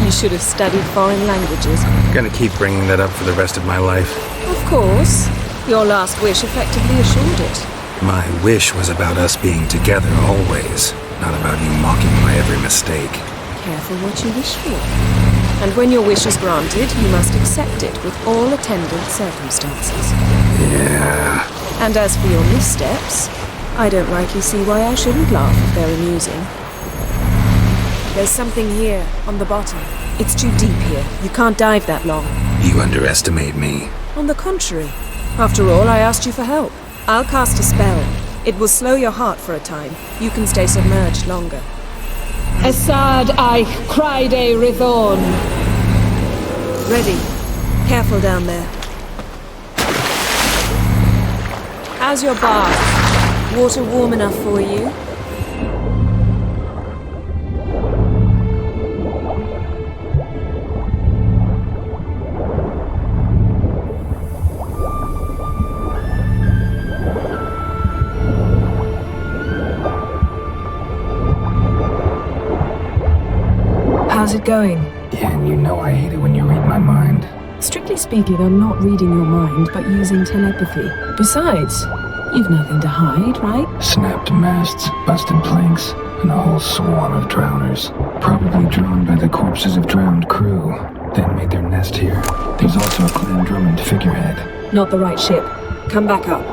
Speaker 13: You should have studied foreign languages.
Speaker 1: Gonna keep bringing that up for the rest of my life.
Speaker 13: Of course. Your last wish effectively assured it.
Speaker 1: My wish was about us being together always, not about you mocking my every mistake.
Speaker 13: Careful what you wish for. And when your wish is granted, you must accept it with all attendant circumstances.
Speaker 1: Yeah.
Speaker 13: And as for your missteps, I don't rightly see why I shouldn't laugh if they're amusing. There's something here, on the bottom. It's too deep here. You can't dive that long.
Speaker 1: You underestimate me.
Speaker 13: On the contrary. After all, I asked you for help. I'll cast a spell. It will slow your heart for a time. You can stay submerged longer. Esad I Cryde Rithorn. Ready. Careful down there. How's your bath? Water warm enough for you? How's it going?
Speaker 1: Yeah, and you know I hate it when you read my mind.
Speaker 13: Strictly speaking, I'm not reading your mind, but using telepathy. Besides, you've nothing to hide, right?
Speaker 1: Snapped masts, busted planks, and a whole swarm of drowners. Probably drawn by the corpses of drowned crew. Then made their nest here. There's also a Clan Drummond figurehead.
Speaker 13: Not the right ship. Come back up.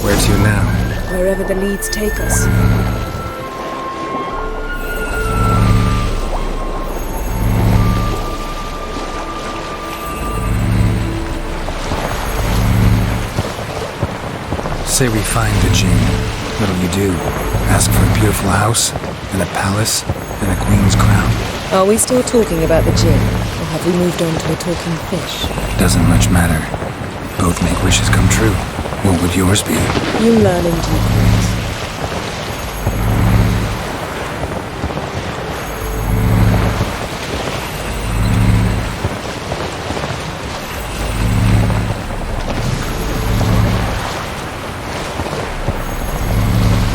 Speaker 1: Where to now?
Speaker 13: Wherever the leads take us.
Speaker 1: Say we find the Jinn. What'll you do? Ask for a beautiful house? And a palace? And a queen's crown?
Speaker 13: Are we still talking about the Jinn? Or have we moved on to a talking fish?
Speaker 1: Doesn't much matter. Both make wishes come true. What would yours be?
Speaker 13: You learn in due course.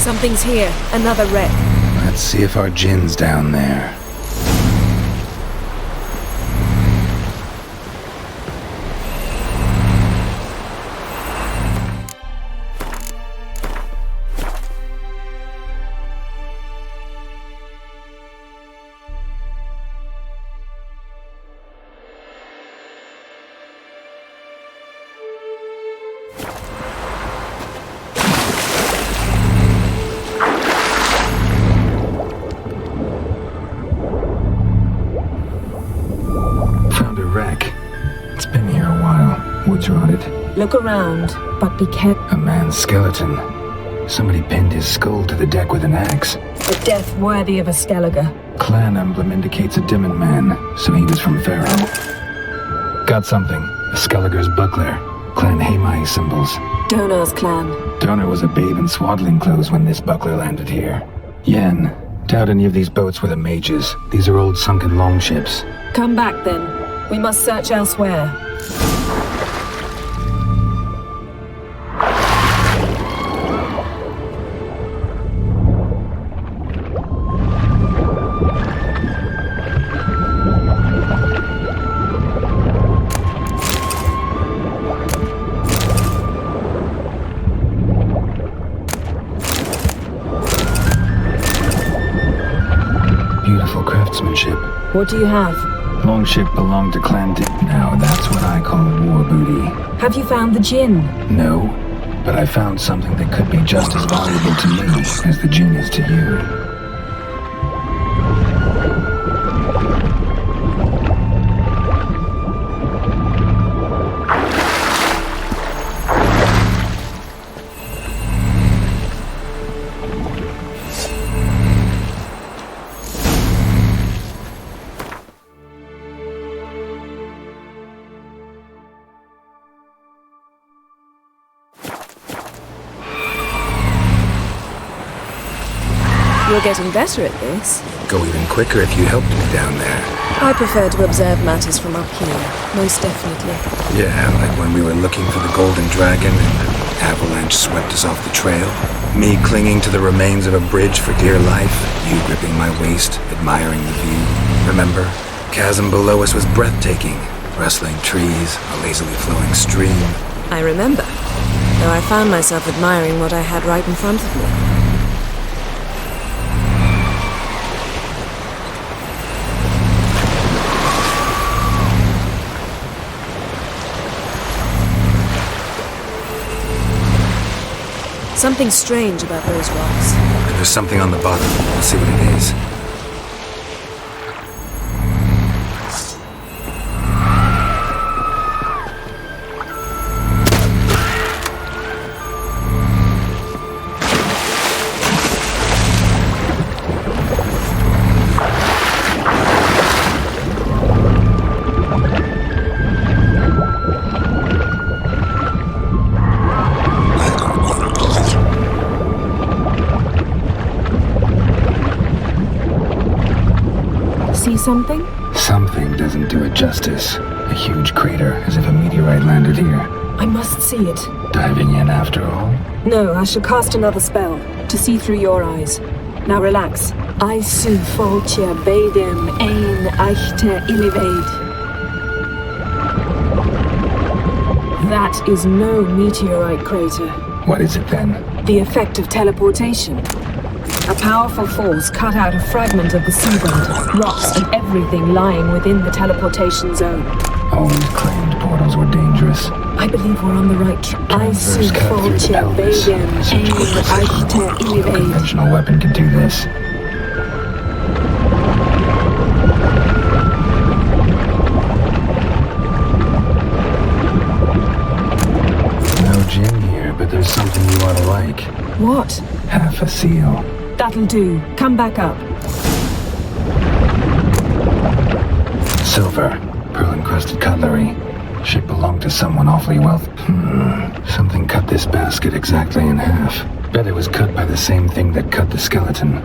Speaker 13: Something's here. Another wreck.
Speaker 1: Let's see if our Jinn's down there.
Speaker 13: Look around, but be careful.
Speaker 1: A man's skeleton. Somebody pinned his skull to the deck with an axe.
Speaker 13: A death worthy of a Skelliger.
Speaker 1: Clan emblem indicates a Dimon man, so he was from Pharaoh. Got something. A Skelliger's buckler. Clan Hamai symbols.
Speaker 13: Donar's clan.
Speaker 1: Donar was a babe in swaddling clothes when this buckler landed here. Yen. Doubt any of these boats were the mages. These are old sunken longships.
Speaker 13: Come back then. We must search elsewhere. What do you have?
Speaker 1: Longship belonged to Clan Now that's what I call war booty.
Speaker 13: Have you found the Jinn?
Speaker 1: No, but I found something that could be just as valuable to me as the Jinn is to you.
Speaker 13: You're getting better at this.
Speaker 1: Go even quicker if you helped me down there.
Speaker 13: I prefer to observe matters from up here, most definitely.
Speaker 1: Yeah, like when we were looking for the Golden Dragon and the avalanche swept us off the trail. Me clinging to the remains of a bridge for dear life, you gripping my waist, admiring the view. Remember? Chasm below us was breathtaking. Rustling trees, a lazily flowing stream.
Speaker 13: I remember, though I found myself admiring what I had right in front of me. Something strange about those rocks.
Speaker 1: There's something on the bottom. Let's see what it is.
Speaker 13: see something?
Speaker 1: Something doesn't do it justice. A huge crater, as if a meteorite landed here.
Speaker 13: I must see it.
Speaker 1: Diving in after all?
Speaker 13: No, I shall cast another spell, to see through your eyes. Now relax. I su foltia bedem ein eichte illivaid. That is no meteorite crater.
Speaker 1: What is it then?
Speaker 13: The effect of teleportation. A powerful force cut out a fragment of the seabed, rocks and everything lying within the teleportation zone.
Speaker 1: Always claimed portals were dangerous.
Speaker 13: I believe we're on the right track. I see foltia bedem ein eichte illivaid.
Speaker 1: Conventional weapon could do this. Gin here, but there's something you ought to like.
Speaker 13: What?
Speaker 1: Half a seal.
Speaker 13: That'll do. Come back up.
Speaker 1: Silver. Pearl-encrusted cutlery. Should belong to someone awfully wealthy. Something cut this basket exactly in half. Bet it was cut by the same thing that cut the skeleton.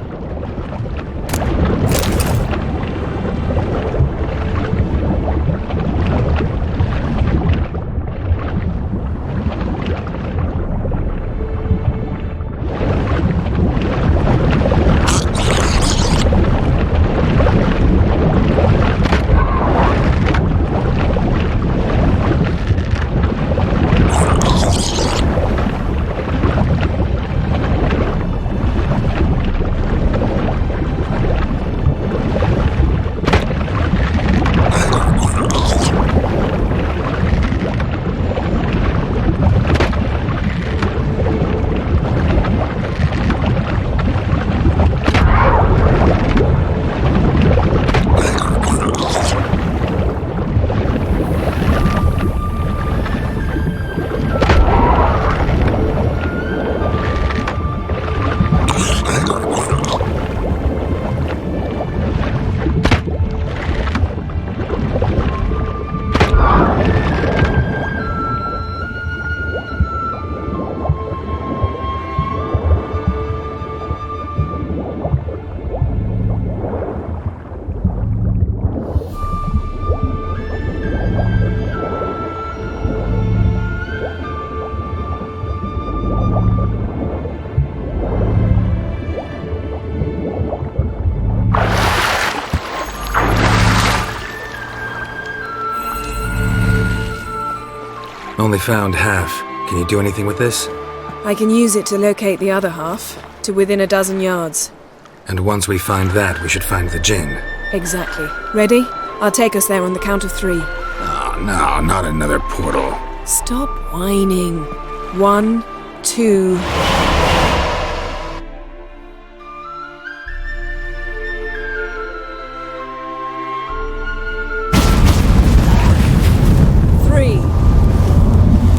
Speaker 1: Only found half. Can you do anything with this?
Speaker 13: I can use it to locate the other half, to within a dozen yards.
Speaker 1: And once we find that, we should find the gin.
Speaker 13: Exactly. Ready? I'll take us there on the count of 3.
Speaker 1: Oh, no, not another portal.
Speaker 13: Stop whining. 1, 2...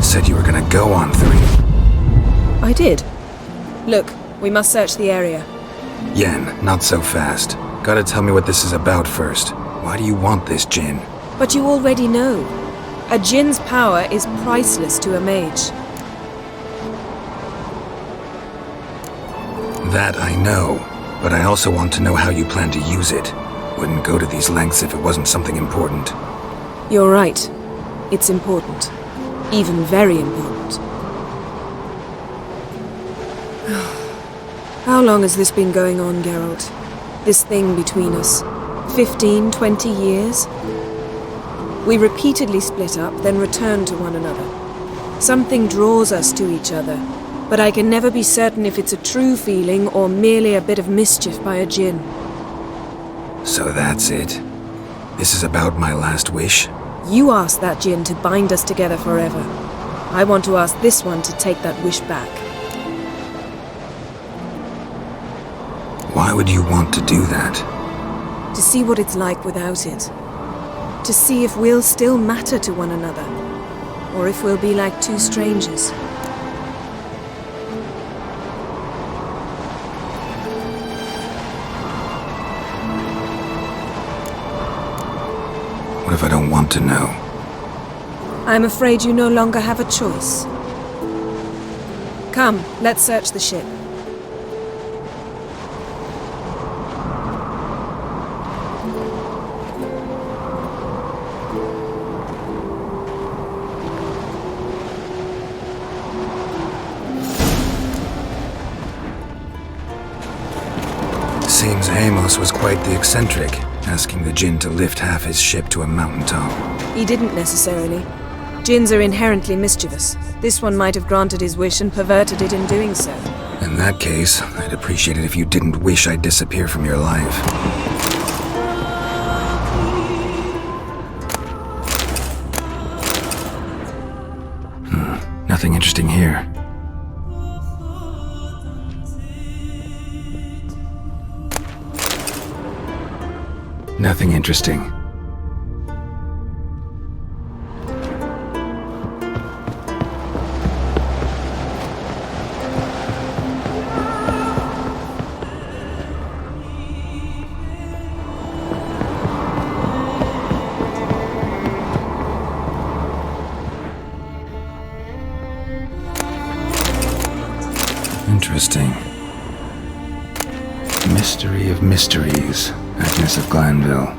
Speaker 1: Said you were gonna go on 3.
Speaker 13: I did. Look, we must search the area.
Speaker 1: Yen, not so fast. Gotta tell me what this is about first. Why do you want this gin?
Speaker 13: But you already know. A gin's power is priceless to a mage.
Speaker 1: That I know, but I also want to know how you plan to use it. Wouldn't go to these lengths if it wasn't something important.
Speaker 13: You're right. It's important. Even very important. How long has this been going on, Geralt? This thing between us? 15, 20 years? We repeatedly split up, then return to one another. Something draws us to each other, but I can never be certain if it's a true feeling or merely a bit of mischief by a djinn.
Speaker 1: So that's it. This is about my last wish?
Speaker 13: You asked that djinn to bind us together forever. I want to ask this one to take that wish back.
Speaker 1: Why would you want to do that?
Speaker 13: To see what it's like without it. To see if we'll still matter to one another. Or if we'll be like two strangers.
Speaker 1: What if I don't want to know?
Speaker 13: I'm afraid you no longer have a choice. Come, let's search the ship.
Speaker 1: Seems Amos was quite the eccentric, asking the Jinn to lift half his ship to a mountaintop.
Speaker 13: He didn't necessarily. Jinns are inherently mischievous. This one might have granted his wish and perverted it in doing so.
Speaker 1: In that case, I'd appreciate it if you didn't wish I'd disappear from your life. Nothing interesting here. Nothing interesting. Interesting. Mystery of mysteries, Agnes of Glanville.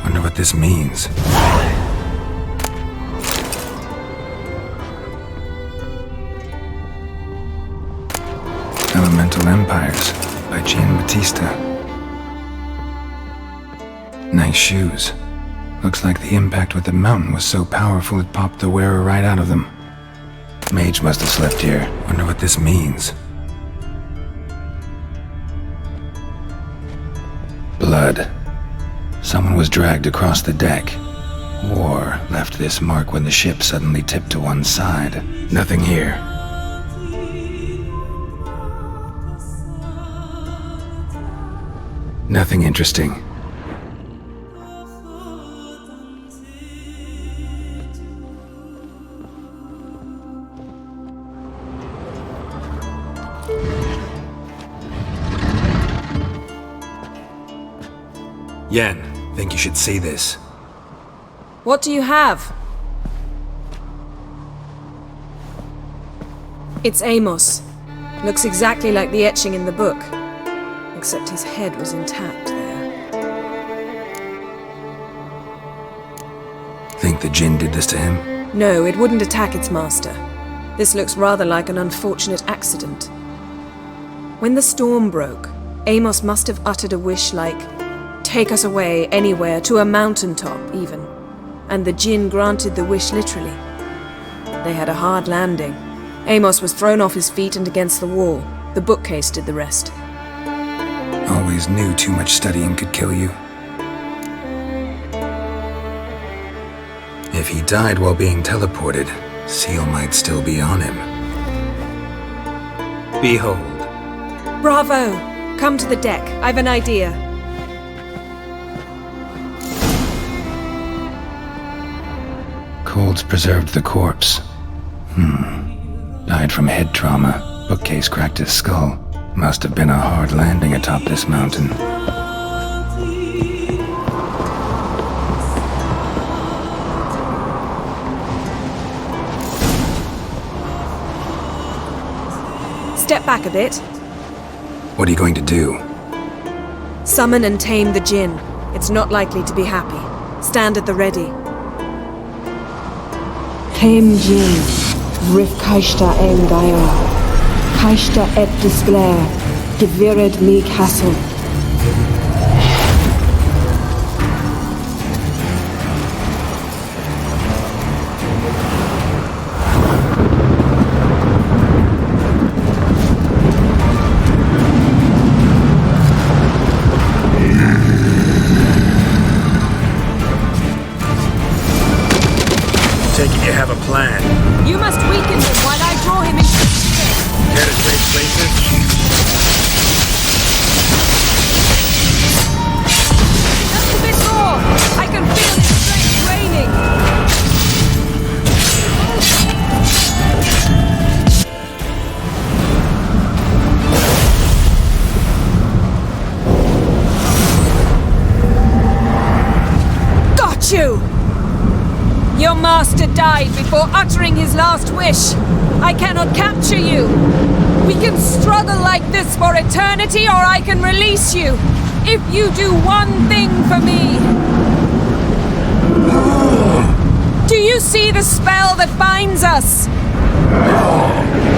Speaker 1: Wonder what this means. Elemental Empires by Gian Battista. Nice shoes. Looks like the impact with the mountain was so powerful it popped the wearer right out of them. Mage must have slept here. Wonder what this means. Blood. Someone was dragged across the deck. War left this mark when the ship suddenly tipped to one side. Nothing here. Nothing interesting. Yen, think you should see this.
Speaker 13: What do you have? It's Amos. Looks exactly like the etching in the book. Except his head was intact there.
Speaker 1: Think the Jinn did this to him?
Speaker 13: No, it wouldn't attack its master. This looks rather like an unfortunate accident. When the storm broke, Amos must have uttered a wish like, "Take us away, anywhere, to a mountaintop, even." And the Jinn granted the wish literally. They had a hard landing. Amos was thrown off his feet and against the wall. The bookcase did the rest.
Speaker 1: Always knew too much studying could kill you. If he died while being teleported, Seal might still be on him. Behold.
Speaker 13: Bravo! Come to the deck. I've an idea.
Speaker 1: Cold's preserved the corpse. Died from head trauma. Bookcase cracked his skull. Must have been a hard landing atop this mountain.
Speaker 13: Step back a bit.
Speaker 1: What are you going to do?
Speaker 13: Summon and tame the Jinn. It's not likely to be happy. Stand at the ready.
Speaker 6: Chem Jin, Rif Kaishta en Gaia, Kaishta et Disglair, Gevired me Castle.
Speaker 1: Take it you have a plan.
Speaker 13: You must weaken him while I draw him into the ship.
Speaker 1: Care to trade places?
Speaker 13: Just a bit more. I can feel his strength draining. Got you! Your master died before uttering his last wish. I cannot capture you. We can struggle like this for eternity, or I can release you. If you do one thing for me. Do you see the spell that binds us?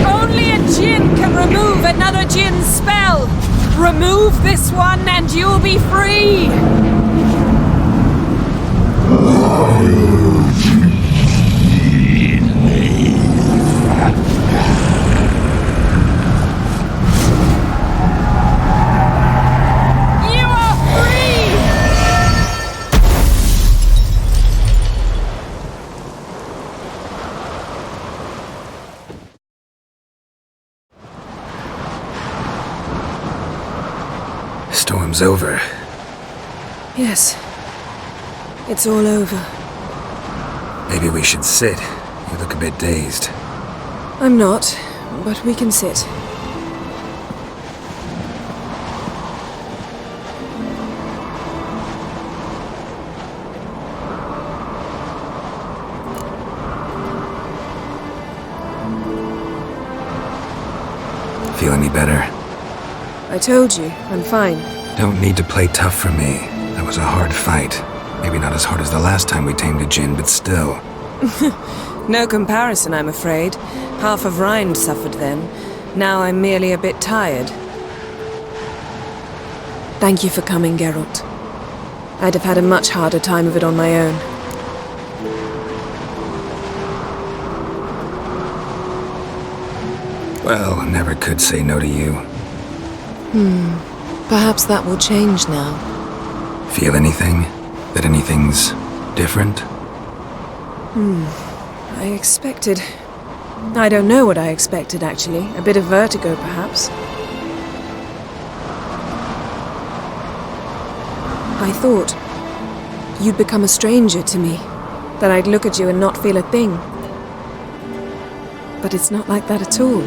Speaker 13: Only a djinn can remove another djinn's spell. Remove this one and you'll be free. You are free!
Speaker 1: Storm's over.
Speaker 13: Yes. It's all over.
Speaker 1: Maybe we should sit. You look a bit dazed.
Speaker 13: I'm not, but we can sit.
Speaker 1: Feel any better?
Speaker 13: I told you, I'm fine.
Speaker 1: Don't need to play tough for me. That was a hard fight. Maybe not as hard as the last time we tamed a djinn, but still.
Speaker 13: No comparison, I'm afraid. Half of Rind suffered then. Now I'm merely a bit tired. Thank you for coming, Geralt. I'd have had a much harder time of it on my own.
Speaker 1: Well, never could say no to you.
Speaker 13: Perhaps that will change now.
Speaker 1: Feel anything? That anything's different?
Speaker 13: I expected... I don't know what I expected, actually. A bit of vertigo, perhaps. I thought you'd become a stranger to me, that I'd look at you and not feel a thing. But it's not like that at all.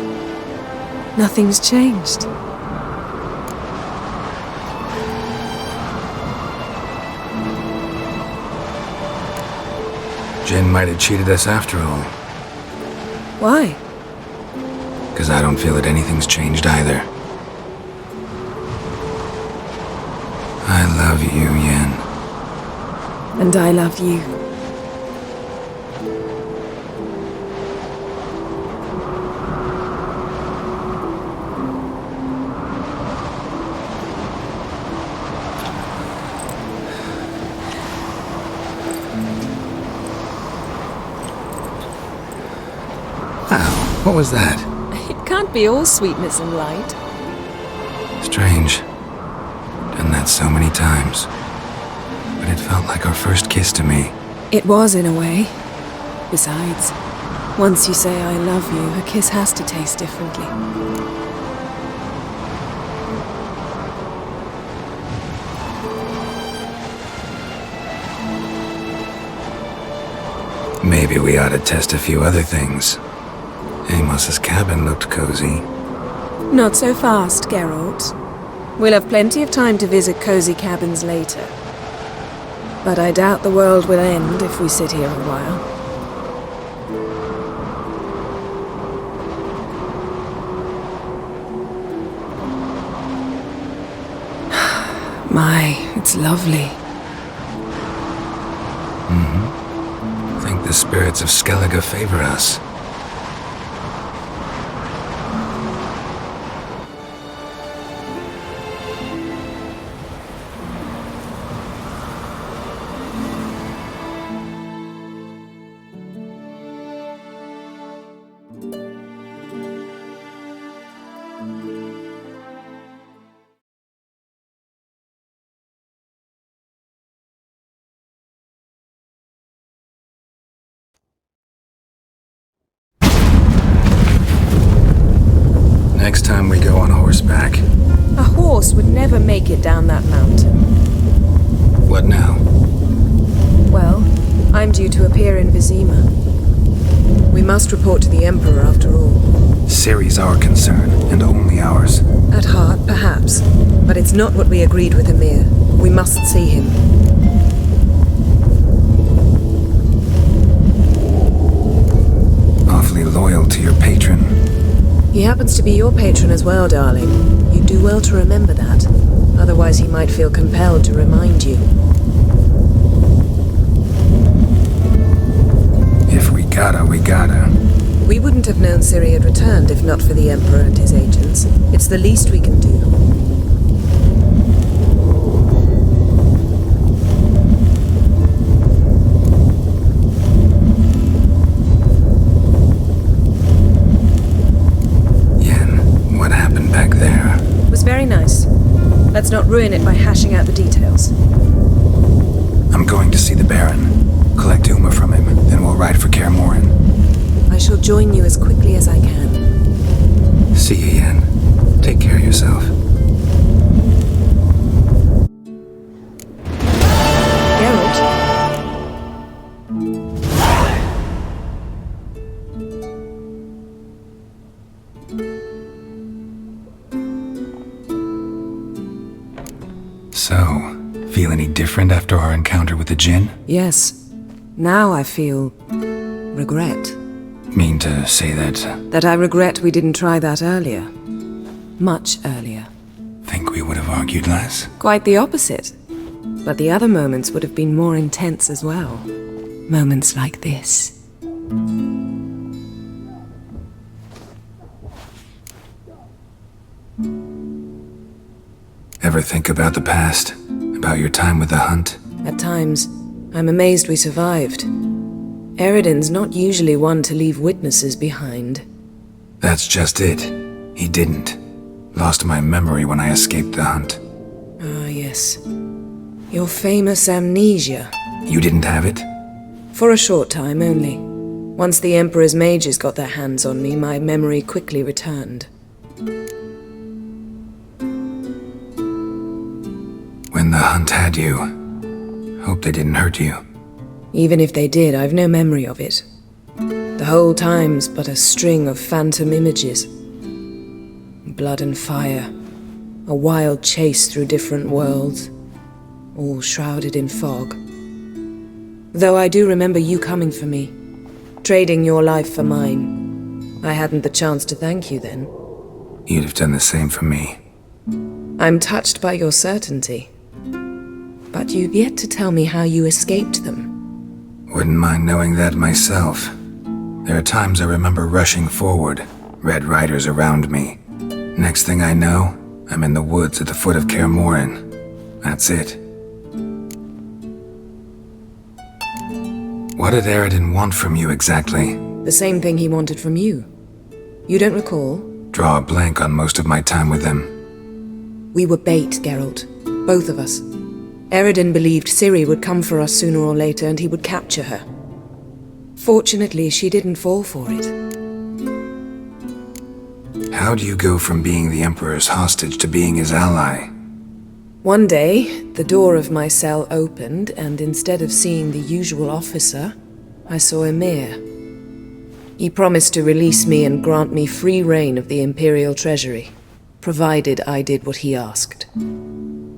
Speaker 13: Nothing's changed.
Speaker 1: Jinn might have cheated us after all.
Speaker 13: Why?
Speaker 1: 'Cause I don't feel that anything's changed either. I love you, Yen.
Speaker 13: And I love you.
Speaker 1: What was that?
Speaker 13: It can't be all sweetness and light.
Speaker 1: Strange. Done that so many times. But it felt like our first kiss to me.
Speaker 13: It was, in a way. Besides, once you say I love you, a kiss has to taste differently.
Speaker 1: Maybe we ought to test a few other things. Amos's cabin looked cozy.
Speaker 13: Not so fast, Geralt. We'll have plenty of time to visit cozy cabins later. But I doubt the world will end if we sit here a while. My, it's lovely.
Speaker 1: Think the spirits of Skellige favor us. Next time we go on horseback.
Speaker 13: A horse would never make it down that mountain.
Speaker 1: What now?
Speaker 13: Well, I'm due to appear in Vizima. We must report to the Emperor after all.
Speaker 1: Ciri's our concern, and only ours.
Speaker 13: At heart, perhaps. But it's not what we agreed with Emir. We must see him.
Speaker 1: Awfully loyal to your patron.
Speaker 13: He happens to be your patron as well, darling. You do well to remember that. Otherwise he might feel compelled to remind you.
Speaker 1: we gotta.
Speaker 13: We wouldn't have known Ciri had returned if not for the Emperor and his agents. It's the least we can do.
Speaker 1: Yen, what happened back there?
Speaker 13: It was very nice. Let's not ruin it by hashing out the details.
Speaker 1: I'm going to see the Baron, collect Uma from him, then we'll ride for Kaer Morhen.
Speaker 13: I shall join you as quickly as I can.
Speaker 1: See you, Yen. Take care of yourself.
Speaker 13: Geralt?
Speaker 1: So, feel any different after our encounter with the Djinn?
Speaker 13: Yes. Now I feel regret.
Speaker 1: Mean to say that?
Speaker 13: That I regret we didn't try that earlier. Much earlier.
Speaker 1: Think we would have argued less?
Speaker 13: Quite the opposite. But the other moments would have been more intense as well. Moments like this.
Speaker 1: Ever think about the past? About your time with the Hunt?
Speaker 13: At times, I'm amazed we survived. Eridan's not usually one to leave witnesses behind.
Speaker 1: That's just it. He didn't. Lost my memory when I escaped the Hunt.
Speaker 13: Ah, yes. Your famous amnesia.
Speaker 1: You didn't have it?
Speaker 13: For a short time only. Once the Emperor's mages got their hands on me, my memory quickly returned.
Speaker 1: When the Hunt had you, hope they didn't hurt you.
Speaker 13: Even if they did, I've no memory of it. The whole time's but a string of phantom images. Blood and fire. A wild chase through different worlds. All shrouded in fog. Though I do remember you coming for me. Trading your life for mine. I hadn't the chance to thank you then.
Speaker 1: You'd have done the same for me.
Speaker 13: I'm touched by your certainty. But you've yet to tell me how you escaped them.
Speaker 1: Wouldn't mind knowing that myself. There are times I remember rushing forward, Red Riders around me. Next thing I know, I'm in the woods at the foot of Kaer Morhen. That's it. What did Eridan want from you exactly?
Speaker 13: The same thing he wanted from you. You don't recall?
Speaker 1: Draw a blank on most of my time with them.
Speaker 13: We were bait, Geralt. Both of us. Eridan believed Ciri would come for us sooner or later and he would capture her. Fortunately, she didn't fall for it.
Speaker 1: How do you go from being the Emperor's hostage to being his ally?
Speaker 13: One day, the door of my cell opened, and instead of seeing the usual officer, I saw Emir. He promised to release me and grant me free reign of the Imperial Treasury, provided I did what he asked.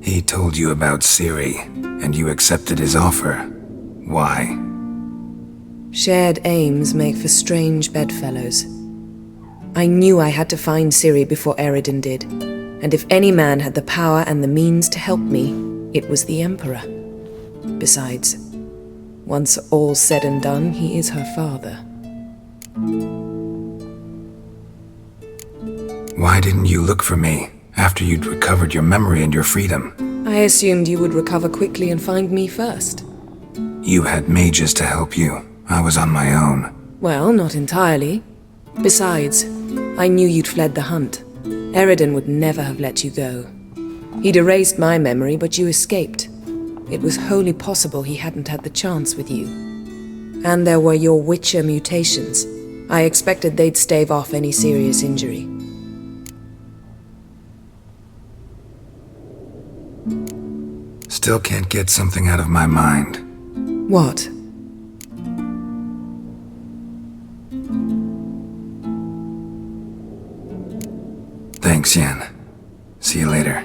Speaker 1: He told you about Ciri, and you accepted his offer. Why?
Speaker 13: Shared aims make for strange bedfellows. I knew I had to find Ciri before Eridan did, and if any man had the power and the means to help me, it was the Emperor. Besides, once all's said and done, he is her father.
Speaker 1: Why didn't you look for me after you'd recovered your memory and your freedom?
Speaker 13: I assumed you would recover quickly and find me first.
Speaker 1: You had mages to help you. I was on my own.
Speaker 13: Well, not entirely. Besides, I knew you'd fled the Hunt. Eridan would never have let you go. He'd erased my memory, but you escaped. It was wholly possible he hadn't had the chance with you. And there were your Witcher mutations. I expected they'd stave off any serious injury.
Speaker 1: Still can't get something out of my mind.
Speaker 13: What?
Speaker 1: Thanks, Yen. See you later.